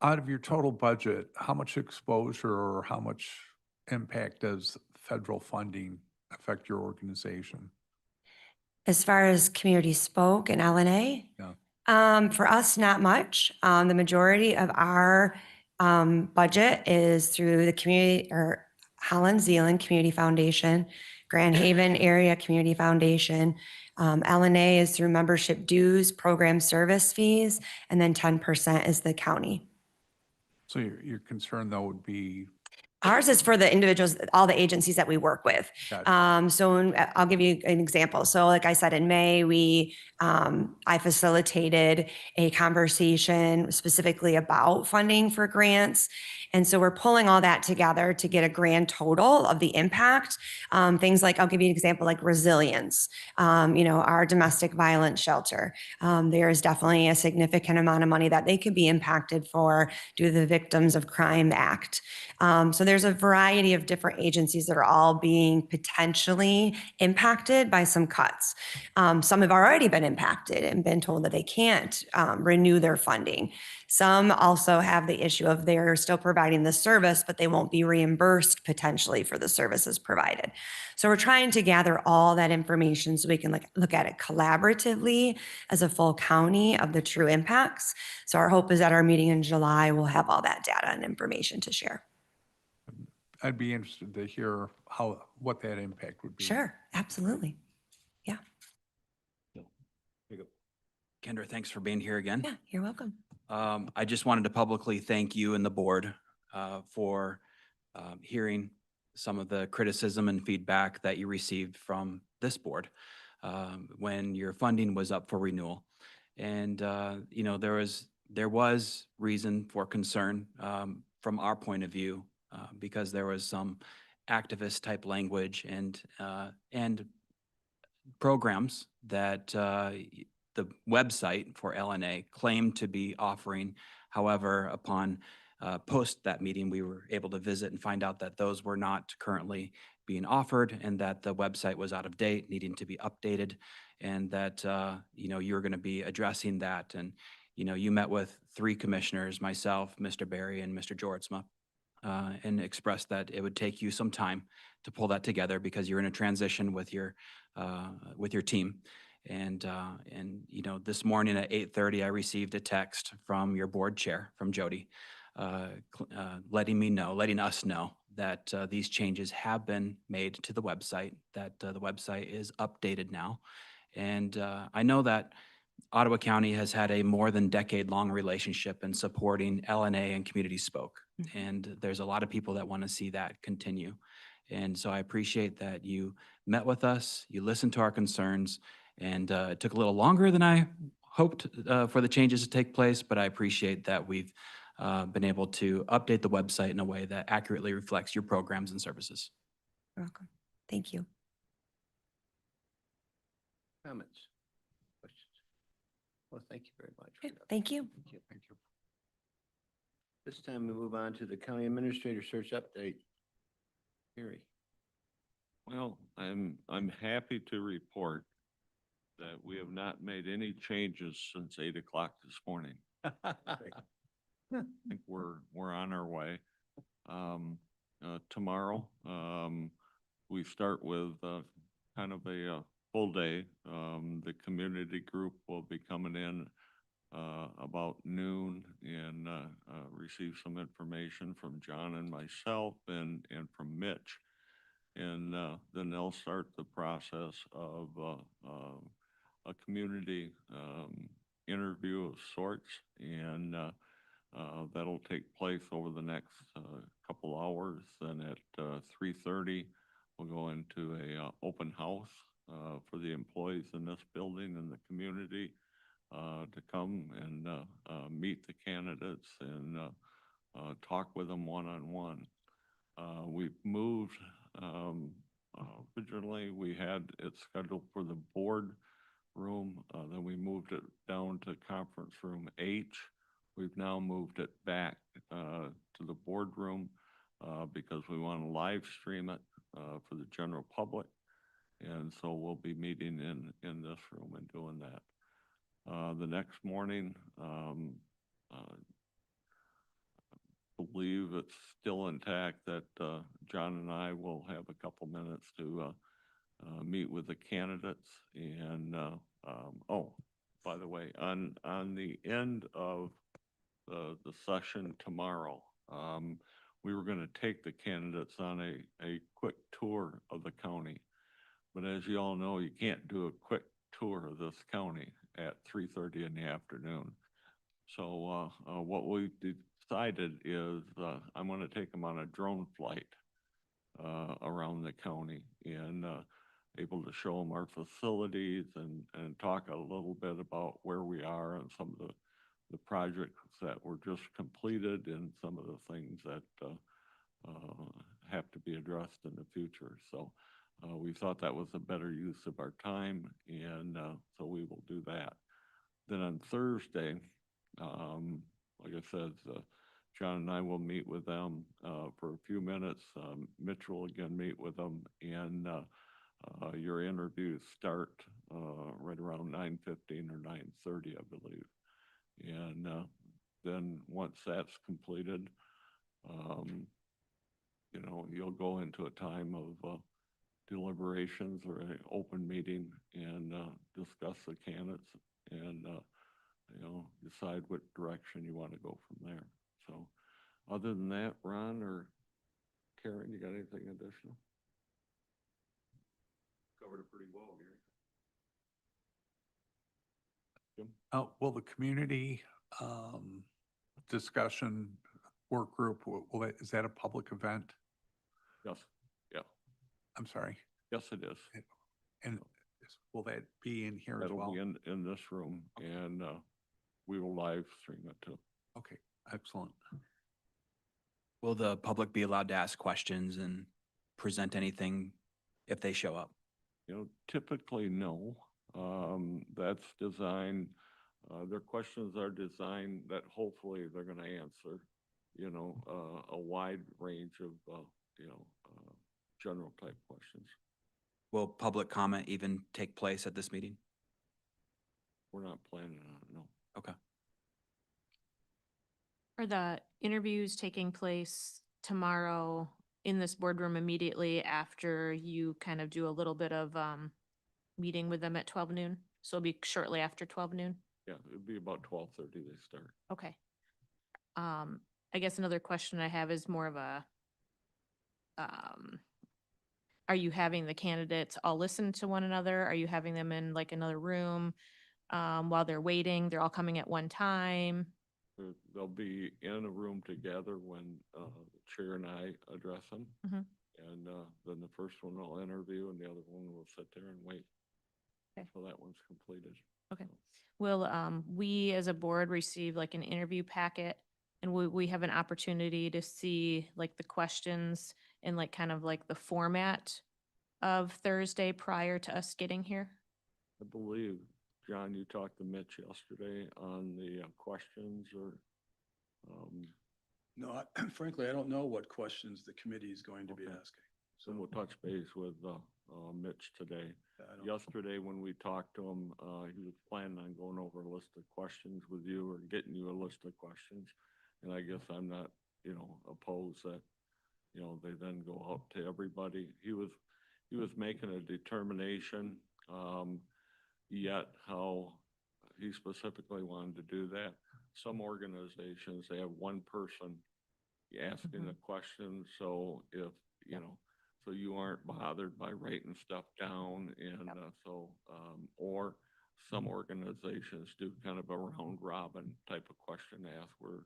out of your total budget, how much exposure or how much impact does federal funding affect your organization? As far as community Spoke and LNA, for us, not much. The majority of our budget is through the community or Holland Zealand Community Foundation, Grand Haven Area Community Foundation. LNA is through membership dues, program service fees, and then 10% is the county. So your concern though would be? Ours is for the individuals, all the agencies that we work with. Gotcha. I'll give you an example. So like I said, in May, I facilitated a conversation specifically about funding for grants. And so we're pulling all that together to get a grand total of the impact. Things like, I'll give you an example, like resilience, our domestic violence shelter. There is definitely a significant amount of money that they could be impacted for due to the Victims of Crime Act. So there's a variety of different agencies that are all being potentially impacted by some cuts. Some have already been impacted and been told that they can't renew their funding. Some also have the issue of they're still providing the service, but they won't be reimbursed potentially for the services provided. So we're trying to gather all that information so we can look at it collaboratively as a full county of the true impacts. So our hope is that our meeting in July will have all that data and information to share. I'd be interested to hear what that impact would be. Sure, absolutely. Yeah. Kendra, thanks for being here again. Yeah, you're welcome. I just wanted to publicly thank you and the board for hearing some of the criticism and feedback that you received from this board when your funding was up for renewal. And, there was reason for concern from our point of view because there was some activist type language and programs that the website for LNA claimed to be offering. However, upon post that meeting, we were able to visit and find out that those were not currently being offered and that the website was out of date, needing to be updated, and that, you're going to be addressing that. And, you met with 3 commissioners, myself, Mr. Barry, and Mr. Georgsma, and expressed that it would take you some time to pull that together because you're in a transition with your team. And this morning at 8:30, I received a text from your board chair, from Jody, letting us know that these changes have been made to the website, that the website is updated now. And I know that Ottawa County has had a more than decade-long relationship in supporting LNA and Community Spoke. And there's a lot of people that want to see that continue. And so I appreciate that you met with us, you listened to our concerns, and it took a little longer than I hoped for the changes to take place, but I appreciate that we've been able to update the website in a way that accurately reflects your programs and services. You're welcome. Thank you. Comments? Questions? Well, thank you very much. Okay, thank you. Thank you. Thank you. This time we move on to the county administrator search update. Gary. Well, I'm happy to report that we have not made any changes since 8 o'clock this morning. I think we're on our way. Tomorrow, we start with kind of a full day. The community group will be coming in about noon and receive some information from John and myself and from Mitch. And then they'll start the process of a community interview of sorts, and that'll take place over the next couple hours. Then at 3:30, we'll go into a open house for the employees in this building and the community to come and meet the candidates and talk with them one-on-one. We've moved, originally we had it scheduled for the board room, then we moved it down to conference room H. We've now moved it back to the boardroom because we want to live stream it for the general public. And so we'll be meeting in this room and doing that. The next morning, believe it's still intact that John and I will have a couple minutes to meet with the candidates. And oh, by the way, on the end of the session tomorrow, we were going to take the candidates on a quick tour of the county. But as you all know, you can't do a quick tour of this county at 3:30 in the afternoon. So what we decided is I'm going to take them on a drone flight around the county and able to show them our facilities and talk a little bit about where we are and some of the projects that were just completed and some of the things that have to be addressed in the future. So we thought that was a better use of our time, and so we will do that. Then on Thursday, like I said, John and I will meet with them for a few minutes. Mitch will again meet with them, and your interviews start right around 9:15 or 9:30, I believe. And then once that's completed, you'll go into a time of deliberations or an open meeting and discuss the candidates and decide what direction you want to go from there. So other than that, Ron or Karen, you got anything additional? Covered it pretty well here. Jim? Will the community discussion work group, is that a public event? Yes. Yeah. I'm sorry. Yes, it is. And will that be in here as well? That'll be in this room, and we will live stream it too. Okay, excellent. Will the public be allowed to ask questions and present anything if they show up? Typically, no. That's designed, their questions are designed that hopefully they're gonna answer, a wide range of, general type questions. Will public comment even take place at this meeting? We're not planning on it, no. Okay. Are the interviews taking place tomorrow in this boardroom immediately after you kind of do a little bit of meeting with them at 12 noon? So it'll be shortly after 12 noon? Yeah, it'd be about 12:30 they start. Okay. I guess another question I have is more of a, are you having the candidates all listen to one another? Are you having them in like another room while they're waiting? They're all coming at one time? They'll be in a room together when the chair and I address them. Mhm. And then the first one will interview and the other one will sit there and wait. Okay. So that one's completed. Okay. Will we as a board receive like an interview packet and we have an opportunity to see like the questions and like kind of like the format of Thursday prior to us getting here? I believe, John, you talked to Mitch yesterday on the questions or, No, frankly, I don't know what questions the committee is going to be Okay. asking. so we'll touch base with Mitch today. I don't- Yesterday, when we talked to him, he was planning on going over a list of questions with you or getting you a list of questions. And I guess I'm not, opposed that, they then go out to everybody. He was making a determination, yet how he specifically wanted to do that. Some organizations, they have one person asking the question, so if, so you aren't bothered by writing stuff down and or some organizations do kind of a round robin type of question ask where,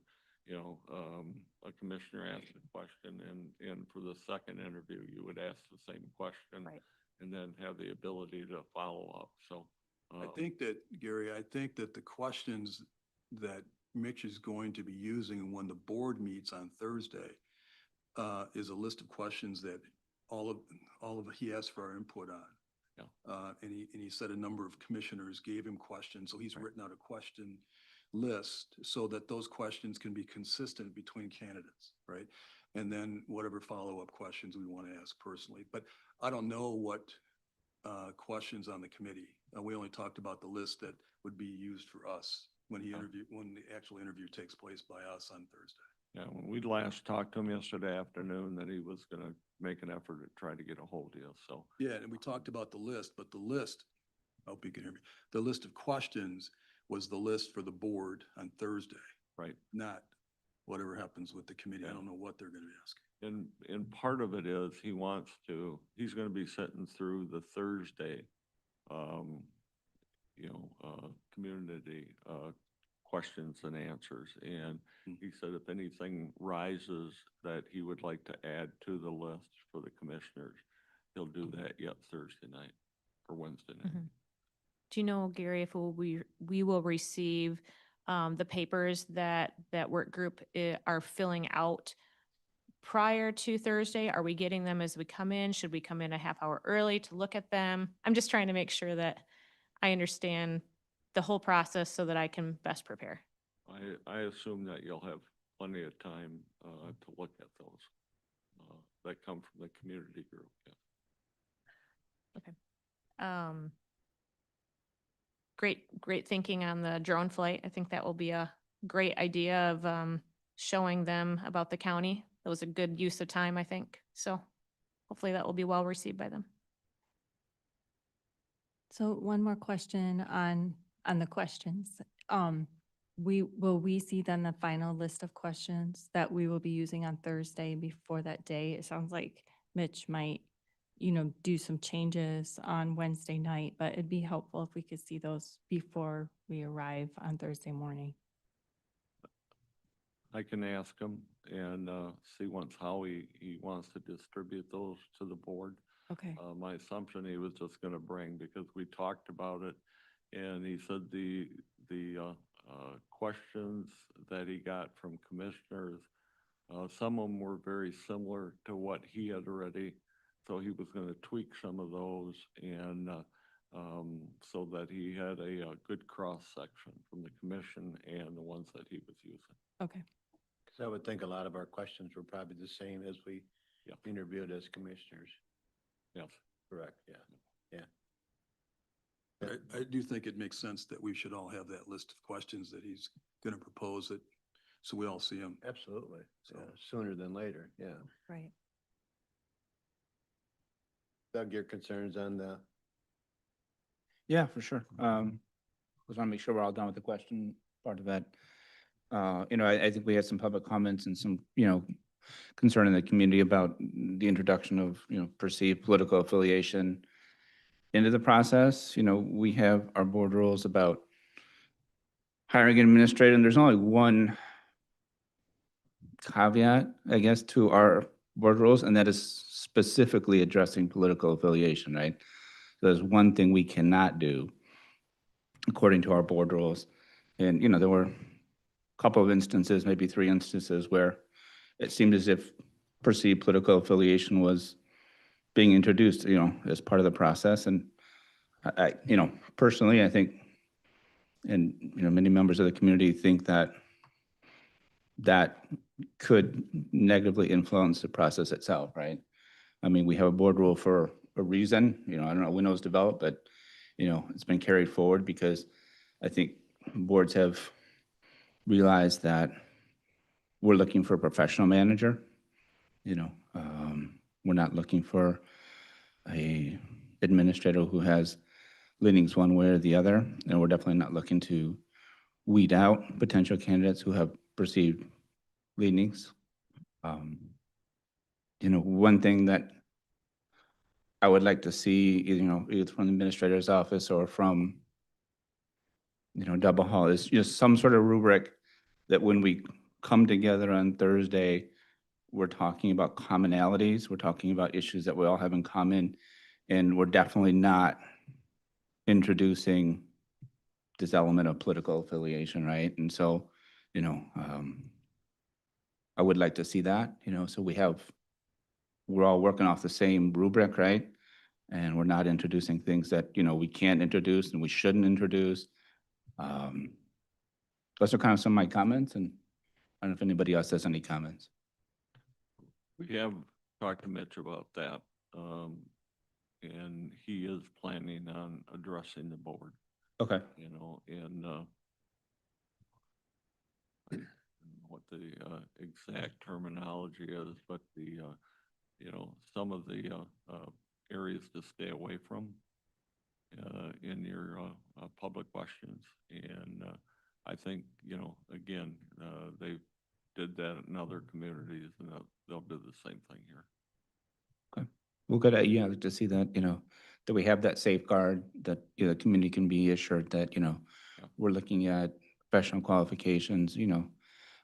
a commissioner asks a question and for the second interview, you would ask the same question. Right. And then have the ability to follow up, so. I think that, Gary, the questions that Mitch is going to be using when the board meets on Thursday is a list of questions that he asked for our input on. Yeah. And he said a number of commissioners gave him questions, so he's written out a question list so that those questions can be consistent between candidates, right? And then whatever follow-up questions we want to ask personally. But I don't know what questions on the committee. We only talked about the list that would be used for us when when the actual interview takes place by us on Thursday. Yeah, when we last talked to him yesterday afternoon, that he was gonna make an effort to try to get a hold of you, so. Yeah, and we talked about the list, but the list, I hope you can hear me, the list of questions was the list for the board on Thursday, Right. not whatever happens with the committee. I don't know what they're gonna be asking. And part of it is he's gonna be sitting through the Thursday, community, questions and answers. And he said if anything rises that he would like to add to the list for the commissioners, he'll do that yet Thursday night or Wednesday night. Mhm. Do you know, Gary, if we will receive the papers that work group are filling out prior to Thursday? Are we getting them as we come in? Should we come in a half hour early to look at them? I'm just trying to make sure that I understand the whole process so that I can best prepare. I assume that you'll have plenty of time to look at those that come from the community group. Yeah. Great thinking on the drone flight. I think that will be a great idea of showing them about the county. That was a good use of time, I think. So hopefully that will be well received by them. So one more question on the questions. Will we see then the final list of questions that we will be using on Thursday before that day? It sounds like Mitch might, do some changes on Wednesday night, but it'd be helpful if we could see those before we arrive on Thursday morning. I can ask him and see how he wants to distribute those to the board. Okay. My assumption he was just gonna bring, because we talked about it, and he said the questions that he got from commissioners, some of them were very similar to what he had already so he was going to tweak some of those and so that he had a good cross-section from the commission and the ones that he was using. Okay. Because I would think a lot of our questions were probably the same as we interviewed as commissioners. Yes. Correct, yeah, yeah. But I do think it makes sense that we should all have that list of questions that he's going to propose it, so we all see them. Absolutely. So- Yeah, sooner than later, yeah. Right. Doug, your concerns on the, Yeah, for sure. Just want to make sure we're all done with the question part of that. I think we had some public comments and some, concern in the community about the introduction of, perceived political affiliation into the process. We have our board rules about hiring an administrator, and there's only one caveat, I guess, to our board rules, and that is specifically addressing political affiliation, right? So there's one thing we cannot do according to our board rules. And, there were a couple of instances, maybe 3 instances, where it seemed as if perceived political affiliation was being introduced, as part of the process. And personally, I think, and, many members of the community think that could negatively influence the process itself, right? I mean, we have a board rule for a reason, I don't know when it was developed, but, it's been carried forward because I think boards have realized that we're looking for a professional manager. We're not looking for a administrator who has leanings one way or the other, and we're definitely not looking to weed out potential candidates who have perceived leanings. One thing that I would like to see, either from the administrator's office or from, Double Hall, is just some sort of rubric that when we come together on Thursday, we're talking about commonalities, we're talking about issues that we all have in common, and we're definitely not introducing this element of political affiliation, right? And so, I would like to see that, so we're all working off the same rubric, right? And we're not introducing things that, we can't introduce and we shouldn't introduce. Those are kind of some of my comments, and I don't know if anybody else has any comments. We have talked to Mitch about that, and he is planning on addressing the board, Okay. and I don't know what the exact terminology is, but some of the areas to stay away from in your public questions. And I think, again, they did that in other communities, and they'll do the same thing here. Okay. Well, good. Yeah, I'd like to see that, that we have that safeguard, that, the community can be assured that, we're looking at professional qualifications,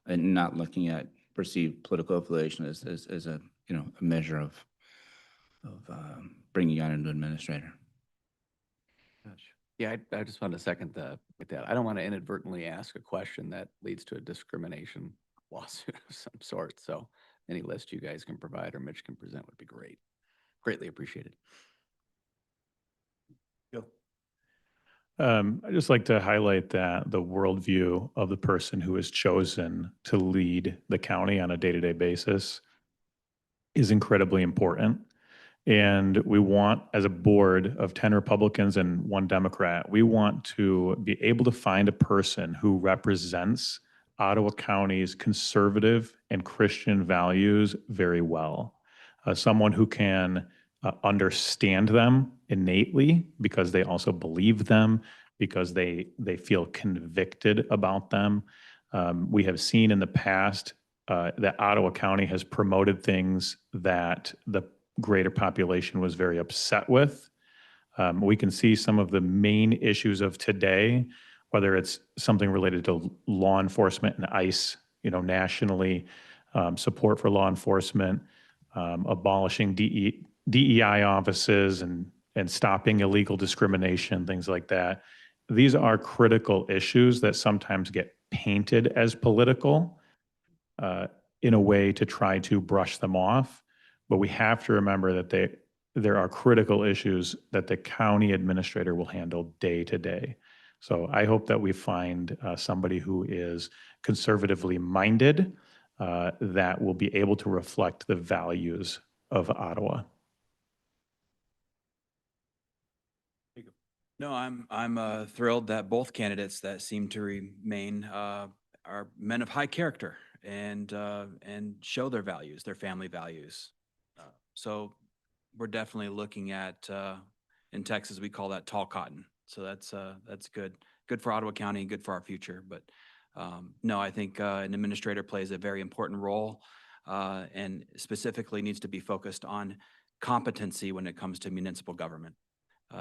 and not looking at perceived political affiliation as a, a measure of bringing on an administrator. Yeah, I just want to second with that. I don't want to inadvertently ask a question that leads to a discrimination lawsuit of some sort. So any list you guys can provide or Mitch can present would be great. Greatly appreciated. I'd just like to highlight that the worldview of the person who is chosen to lead the county on a day-to-day basis is incredibly important. And we want, as a board of 10 Republicans and 1 Democrat, we want to be able to find a person who represents Ottawa County's conservative and Christian values very well. Someone who can understand them innately because they also believe them, because they feel convicted about them. We have seen in the past that Ottawa County has promoted things that the greater population was very upset with. We can see some of the main issues of today, whether it's something related to law enforcement and ICE, nationally, support for law enforcement, abolishing DEI offices and stopping illegal discrimination, things like that. These are critical issues that sometimes get painted as political in a way to try to brush them off. But we have to remember that there are critical issues that the county administrator will handle day to day. So I hope that we find somebody who is conservatively minded that will be able to reflect the values of Ottawa. No, I'm thrilled that both candidates that seem to remain are men of high character and show their values, their family values. So we're definitely looking at in Texas we call that tall cotton. So that's good for Ottawa County, good for our future. But no, I think an administrator plays a very important role and specifically needs to be focused on competency when it comes to municipal government.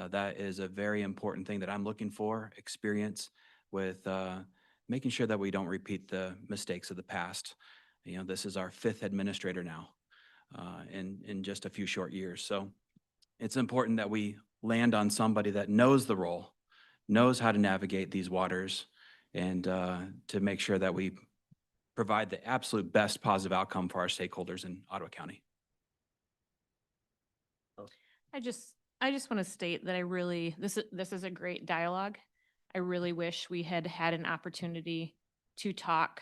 That is a very important thing that I'm looking for, experience with making sure that we don't repeat the mistakes of the past. You know, this is our 5th administrator now in just a few short years. So it's important that we land on somebody that knows the role, knows how to navigate these waters, and to make sure that we provide the absolute best positive outcome for our stakeholders in Ottawa County. I just want to state that this is a great dialogue. I really wish we had had an opportunity to talk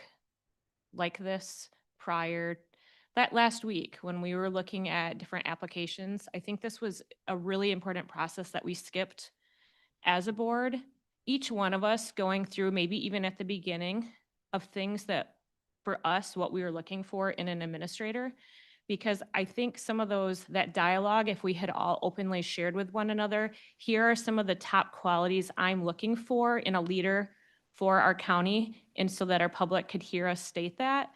like this prior that last week when we were looking at different applications. I think this was a really important process that we skipped as a board, each one of us going through maybe even at the beginning of things that for us, what we were looking for in an administrator. Because I think some of that dialogue, if we had all openly shared with one another, here are some of the top qualities I'm looking for in a leader for our county, and so that our public could hear us state that.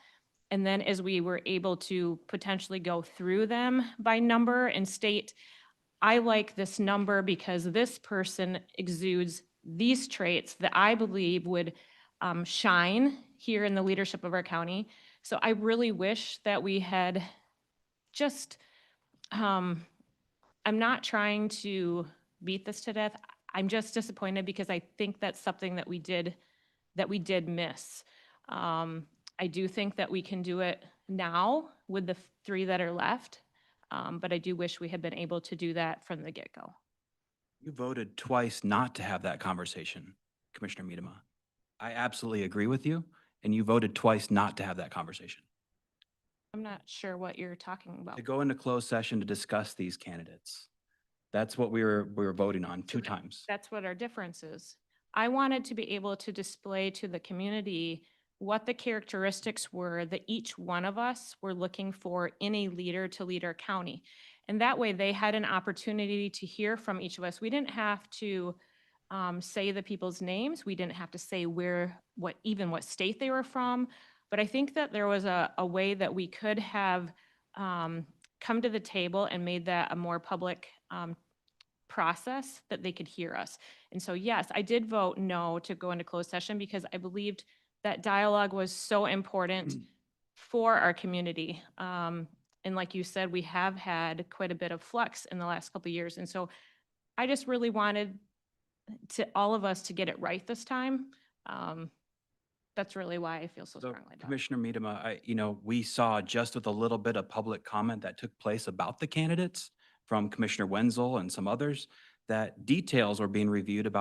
And then as we were able to potentially go through them by number and state, I like this number because this person exudes these traits that I believe would shine here in the leadership of our county. So I really wish that we had just, I'm not trying to beat this to death. I'm just disappointed because I think that's something that we did miss. I do think that we can do it now with the 3 that are left, but I do wish we had been able to do that from the get-go. You voted twice not to have that conversation, Commissioner Miedema. I absolutely agree with you, and you voted twice not to have that conversation. I'm not sure what you're talking about. To go into closed session to discuss these candidates. That's what we were voting on 2 times. That's what our difference is. I wanted to be able to display to the community what the characteristics were that each one of us were looking for in a leader to lead our county. And that way they had an opportunity to hear from each of us. We didn't have to say the people's names. We didn't have to say what state they were from. But I think that there was a way that we could have come to the table and made that a more public process that they could hear us. And so, yes, I did vote no to go into closed session because I believed that dialogue was so important for our community. And like you said, we have had quite a bit of flux in the last couple of years. And so I just really wanted all of us to get it right this time. That's really why I feel so strongly about it. Commissioner Miedema, we saw just with a little bit of public comment that took place about the candidates from Commissioner Wenzel and some others, that details were being revealed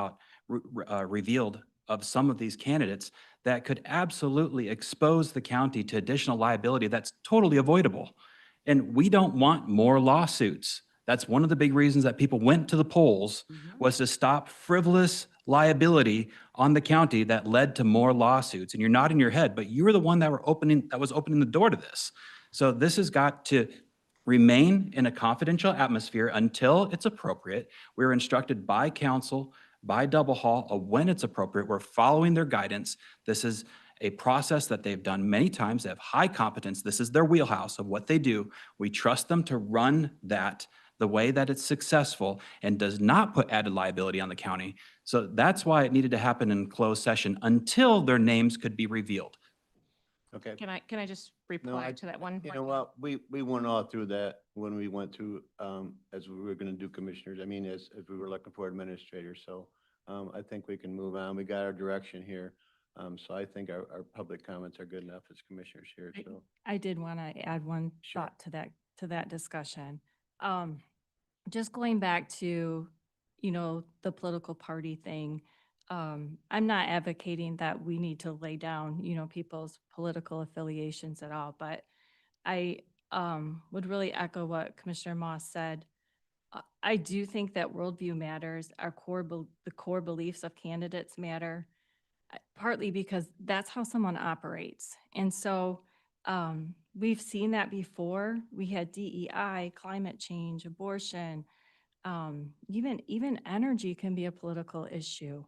of some of these candidates that could absolutely expose the county to additional liability that's totally avoidable. And we don't want more lawsuits. That's one of the big reasons that people went to the polls, was to stop frivolous liability on the county that led to more lawsuits. And you're nodding your head, but you were the one that was opening the door to this. So this has got to remain in a confidential atmosphere until it's appropriate. We're instructed by council, by Double Hall, of when it's appropriate. We're following their guidance. This is a process that they've done many times. They have high competence. This is their wheelhouse of what they do. We trust them to run that the way that it's successful and does not put added liability on the county. So that's why it needed to happen in closed session until their names could be revealed. Okay. Can I just reply to that one? You know what, we went all through that when we went through, as we were gonna do commissioners, as we were looking for administrators, so, I think we can move on, we got our direction here. So I think our public comments are good enough as commissioners here, so. I did want to add one thought to that discussion. just going back to, the political party thing, I'm not advocating that we need to lay down, people's political affiliations at all, but I would really echo what Commissioner Moss said. I do think that worldview matters. The core beliefs of candidates matter, partly because that's how someone operates. And so we've seen that before. We had DEI, climate change, abortion, even energy can be a political issue.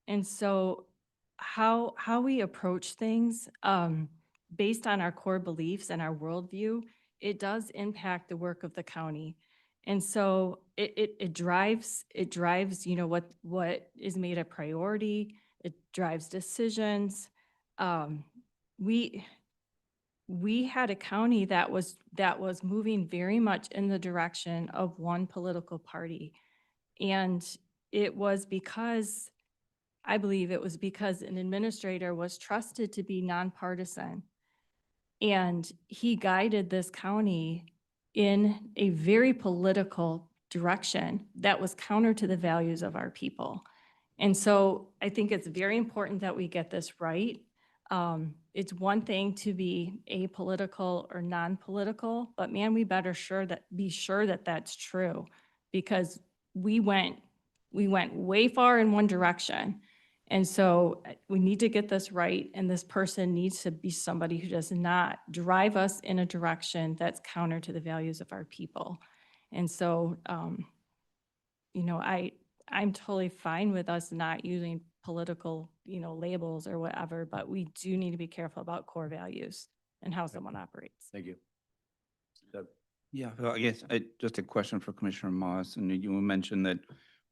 And so how we approach things based on our core beliefs and our worldview, it does impact the work of the county. And so it drives, what is made a priority. It drives decisions. We had a county that was moving very much in the direction of one political party. And it was because, I believe it was because an administrator was trusted to be nonpartisan. And he guided this county in a very political direction that was counter to the values of our people. And so I think it's very important that we get this right. It's one thing to be apolitical or non-political, but man, we better be sure that that's true, because we went way far in one direction. And so we need to get this right, and this person needs to be somebody who does not drive us in a direction that's counter to the values of our people. And so, I'm totally fine with us not using political, labels or whatever, but we do need to be careful about core values and how someone operates. Thank you. Doug? Yeah, well, I guess just a question for Commissioner Moss, and you mentioned that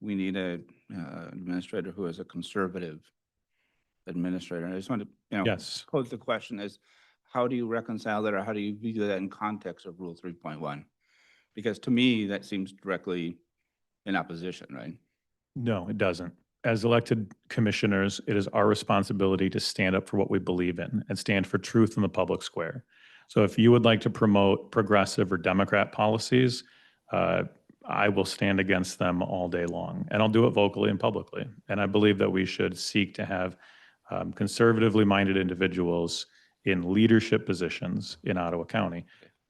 we need a administrator who is a conservative administrator. I just wanted to, Yes. pose the question is, how do you reconcile that, or how do you view that in context of Rule 3.1? Because to me, that seems directly in opposition, right? No, it doesn't. As elected commissioners, it is our responsibility to stand up for what we believe in and stand for truth in the public square. So if you would like to promote progressive or Democrat policies, I will stand against them all day long, and I'll do it vocally and publicly. And I believe that we should seek to have conservatively minded individuals in leadership positions in Ottawa County,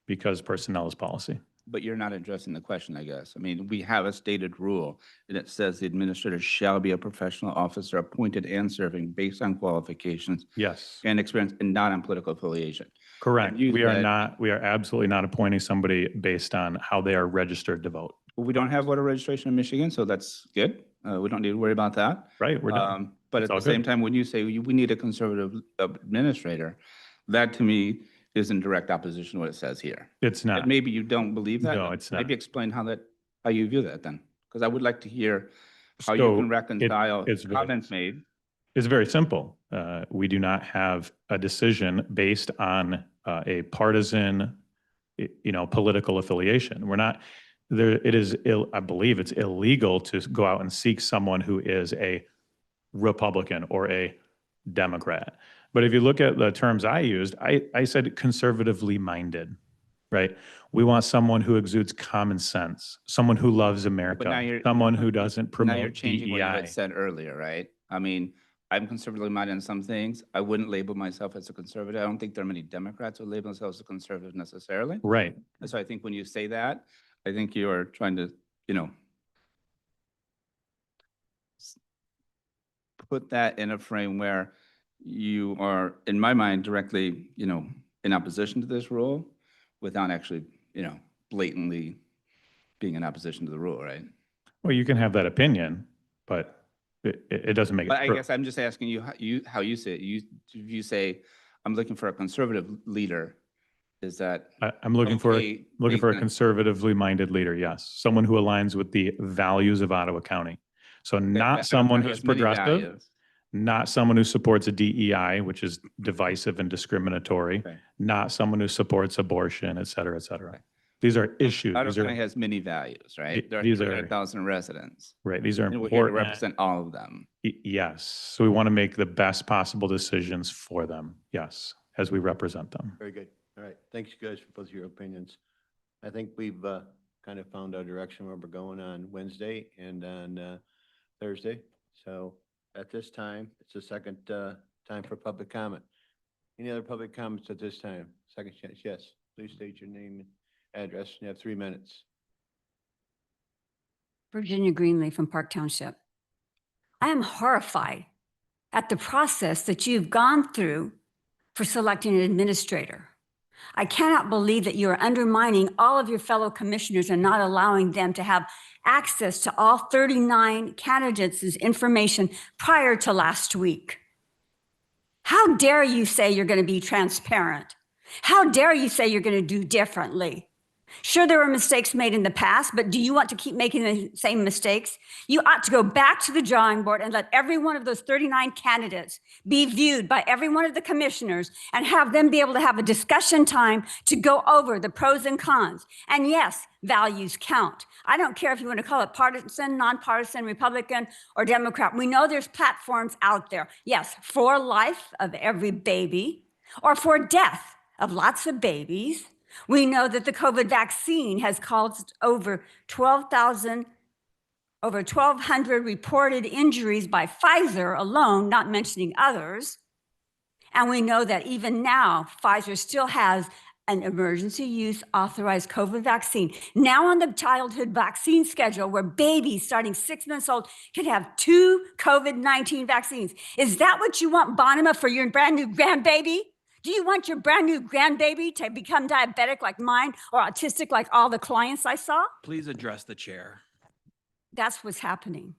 because personnel is policy. But you're not addressing the question, I guess. I mean, we have a stated rule, and it says the administrator shall be a professional officer appointed and serving based on qualifications Yes, and experience and not on political affiliation. correct. you We are said- not, we are absolutely not appointing somebody based on how they are registered to vote. We don't have voter registration in Michigan, so that's good. We don't need to worry about that. Right, we're done. But It's at all the same good. time, when you say we need a conservative administrator, that to me is in direct opposition to what it says here. It's not. And maybe you don't believe that. No, it's not. Maybe explain how you view that then, because I would like to hear how you So can reconcile it's very- comments made. It's very simple. We do not have a decision based on a partisan, political affiliation. We're not there. It is, I believe it's illegal to go out and seek someone who is a Republican or a Democrat. But if you look at the terms I used, I said conservatively minded, right? We want someone who exudes common sense, someone who loves America, someone who doesn't Now you're promote changing what you had DEI. said earlier, right? I mean, I'm conservatively minded in some things. I wouldn't label myself as a conservative. I don't think there are many Democrats who label themselves as conservative necessarily. Right. And so I think when you say that, I think you are trying to, put that in a frame where you are, in my mind, directly, in opposition to this rule without actually, blatantly being in opposition to the rule, right? Well, you can have that opinion, but it doesn't make it But I true. guess I'm just asking you how you say it. You say, I'm looking for a conservative leader. Is that I'm looking for okay a based on- conservatively minded leader. Yes, someone who aligns with the values of Ottawa County. So not someone who's has many progressive, values. not someone who supports a DEI, which is divisive and discriminatory, Okay. not someone who supports abortion, et cetera, et cetera. These are issues. Ottawa These are County has many values, right? There are these are- 300,000 residents. right. These are And we're here to important. represent all of them. Yes. So we want to make the best possible decisions for them. Yes, as we represent them. Very good. All right. Thanks, guys, for both your opinions. I think we've kind of found our direction where we're going on Wednesday and on Thursday. So at this time, it's the second time for public comment. Any other public comments at this time? Second chance, yes. Please state your name and address. You have 3 minutes. Virginia Greenlee from Park Township. I am horrified at the process that you've gone through for selecting an administrator. I cannot believe that you are undermining all of your fellow commissioners and not allowing them to have access to all 39 candidates' information prior to last week. How dare you say you're going to be transparent? How dare you say you're going to do differently? Sure, there were mistakes made in the past, but do you want to keep making the same mistakes? You ought to go back to the drawing board and let every one of those 39 candidates be viewed by every one of the commissioners and have them be able to have a discussion time to go over the pros and cons. And yes, values count. I don't care if you want to call it partisan, nonpartisan, Republican, or Democrat. We know there's platforms out there. Yes, for life of every baby or for death of lots of babies. We know that the COVID vaccine has caused over 1,200 reported injuries by Pfizer alone, not mentioning others. And we know that even now, Pfizer still has an emergency use authorized COVID vaccine. Now on the childhood vaccine schedule where babies starting 6 months old can have 2 COVID-19 vaccines. Is that what you want, Bonema, for your brand new grandbaby? Do you want your brand new grandbaby to become diabetic like mine or autistic like all the clients I saw? Please address the chair. That's what's happening.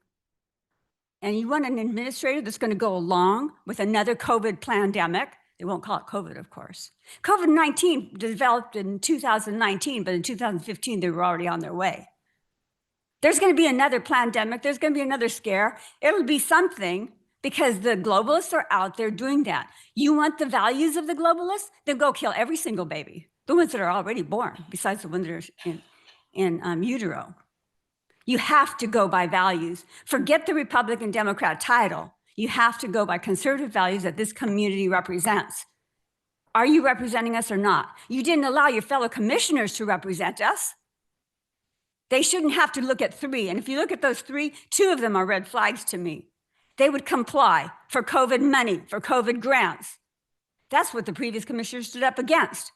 And you want an administrator that's going to go along with another COVID pandemic. They won't call it COVID, of course. COVID-19 developed in 2019, but in 2015, they were already on their way. There's going to be another pandemic. There's going to be another scare. It'll be something. Because the globalists are out there doing that. You want the values of the globalists? Then go kill every single baby. The ones that are already born, besides the ones that are in utero. You have to go by values. Forget the Republican Democrat title. You have to go by conservative values that this community represents. Are you representing us or not? You didn't allow your fellow commissioners to represent us. They shouldn't have to look at 3. And if you look at those 3, 2 of them are red flags to me. They would comply for COVID money, for COVID grants. That's what the previous commissioners stood up against,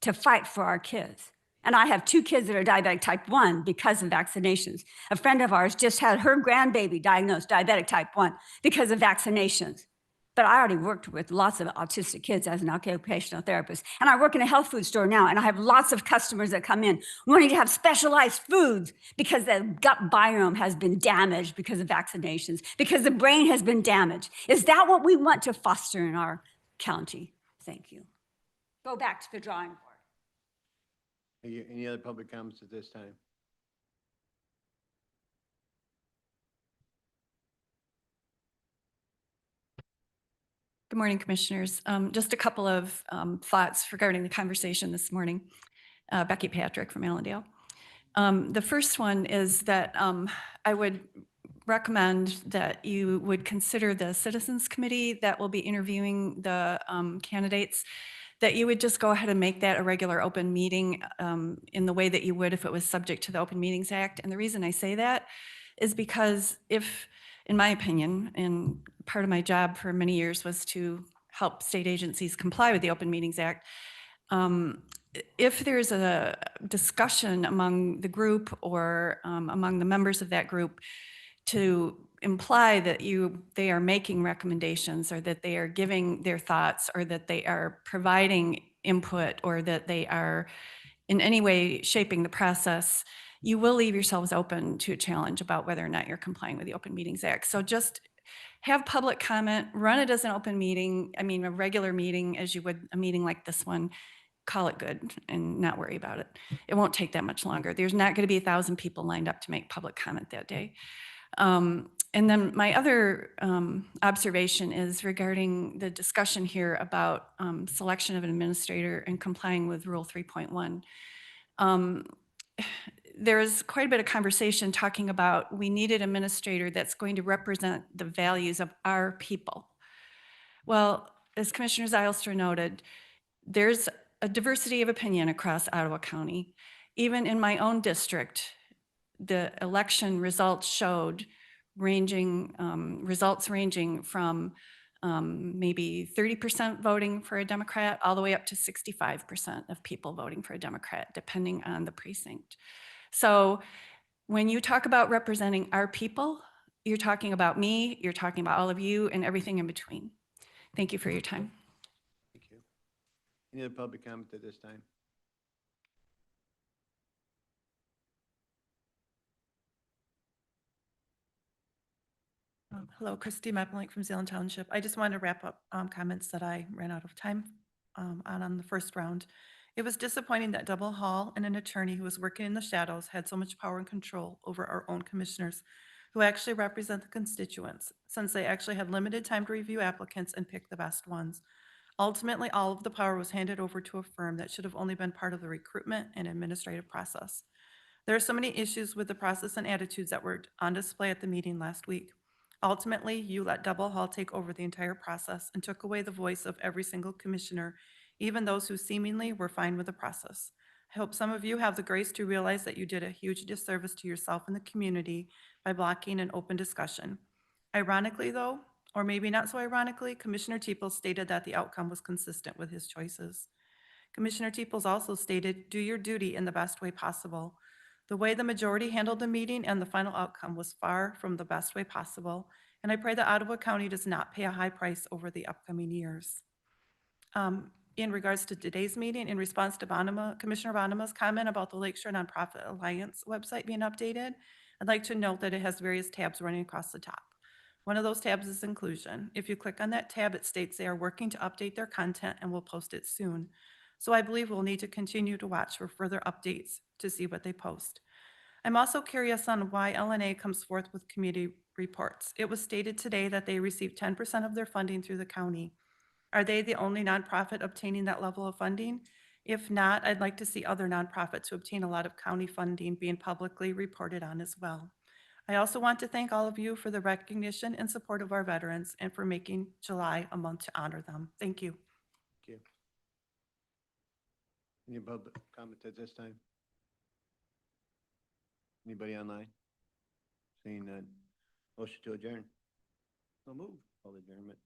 to fight for our kids. And I have 2 kids that are diabetic type 1 because of vaccinations. A friend of ours just had her grandbaby diagnosed diabetic type 1 because of vaccinations. But I already worked with lots of autistic kids as an occupational therapist. And I work in a health food store now, and I have lots of customers that come in wanting to have specialized foods because the gut biome has been damaged because of vaccinations, because the brain has been damaged. Is that what we want to foster in our county? Thank you. Go back to the drawing board. Any other public comments at this time? Good morning, Commissioners. Just a couple of thoughts regarding the conversation this morning. Becky Patrick from Allendale. The first one is that I would recommend that you would consider the Citizens Committee that will be interviewing the candidates, that you would just go ahead and make that a regular open meeting in the way that you would if it was subject to the Open Meetings Act. And the reason I say that is because if, in my opinion, and part of my job for many years was to help state agencies comply with the Open Meetings Act, if there's a discussion among the group or among the members of that group to imply that they are making recommendations or that they are giving their thoughts or that they are providing input or that they are in any way shaping the process, you will leave yourselves open to a challenge about whether or not you're complying with the Open Meetings Act. So just have public comment, run it as an open meeting, a regular meeting as you would a meeting like this one, call it good and not worry about it. It won't take that much longer. There's not going to be 1,000 people lined up to make public comment that day. And then my other observation is regarding the discussion here about selection of an administrator and complying with Rule 3.1. There's quite a bit of conversation talking about we need an administrator that's going to represent the values of our people. Well, as Commissioner Zylstra noted, there's a diversity of opinion across Ottawa County. even in my own district, the election results showed results ranging from maybe 30% voting for a Democrat all the way up to 65% of people voting for a Democrat, depending on the precinct. So when you talk about representing our people, you're talking about me, you're talking about all of you and everything in between. Thank you for your time. Thank you. Any other public comment at this time? Hello, Christy Meppelink from Zealand Township. I just wanted to wrap up comments that I ran out of time on the first round. It was disappointing that Double Hall and an attorney who was working in the shadows had so much power and control over our own commissioners who actually represent the constituents, since they actually had limited time to review applicants and pick the best ones. Ultimately, all of the power was handed over to a firm that should have only been part of the recruitment and administrative process. There are so many issues with the process and attitudes that were on display at the meeting last week. Ultimately, you let Double Hall take over the entire process and took away the voice of every single commissioner, even those who seemingly were fine with the process. I hope some of you have the grace to realize that you did a huge disservice to yourself and the community by blocking an open discussion. Ironically, though, or maybe not so ironically, Commissioner Teeples stated that the outcome was consistent with his choices. Commissioner Teeples also stated, "Do your duty in the best way possible." The way the majority handled the meeting and the final outcome was far from the best way possible, and I pray that Ottawa County does not pay a high price over the upcoming years. In regards to today's meeting, in response to Commissioner Bonema's comment about the Lakeshore Nonprofit Alliance website being updated, I'd like to note that it has various tabs running across the top. One of those tabs is inclusion. If you click on that tab, it states they are working to update their content and will post it soon. So I believe we'll need to continue to watch for further updates to see what they post. I'm also curious on why LNA comes forth with community reports. It was stated today that they receive 10% of their funding through the county. Are they the only nonprofit obtaining that level of funding? If not, I'd like to see other nonprofits who obtain a lot of county funding being publicly reported on as well. I also want to thank all of you for the recognition and support of our veterans and for making July a month to honor them. Thank you. Thank you. Any public comment at this time? Anybody online? Seeing none. Motion to adjourn. No move. All adjournment.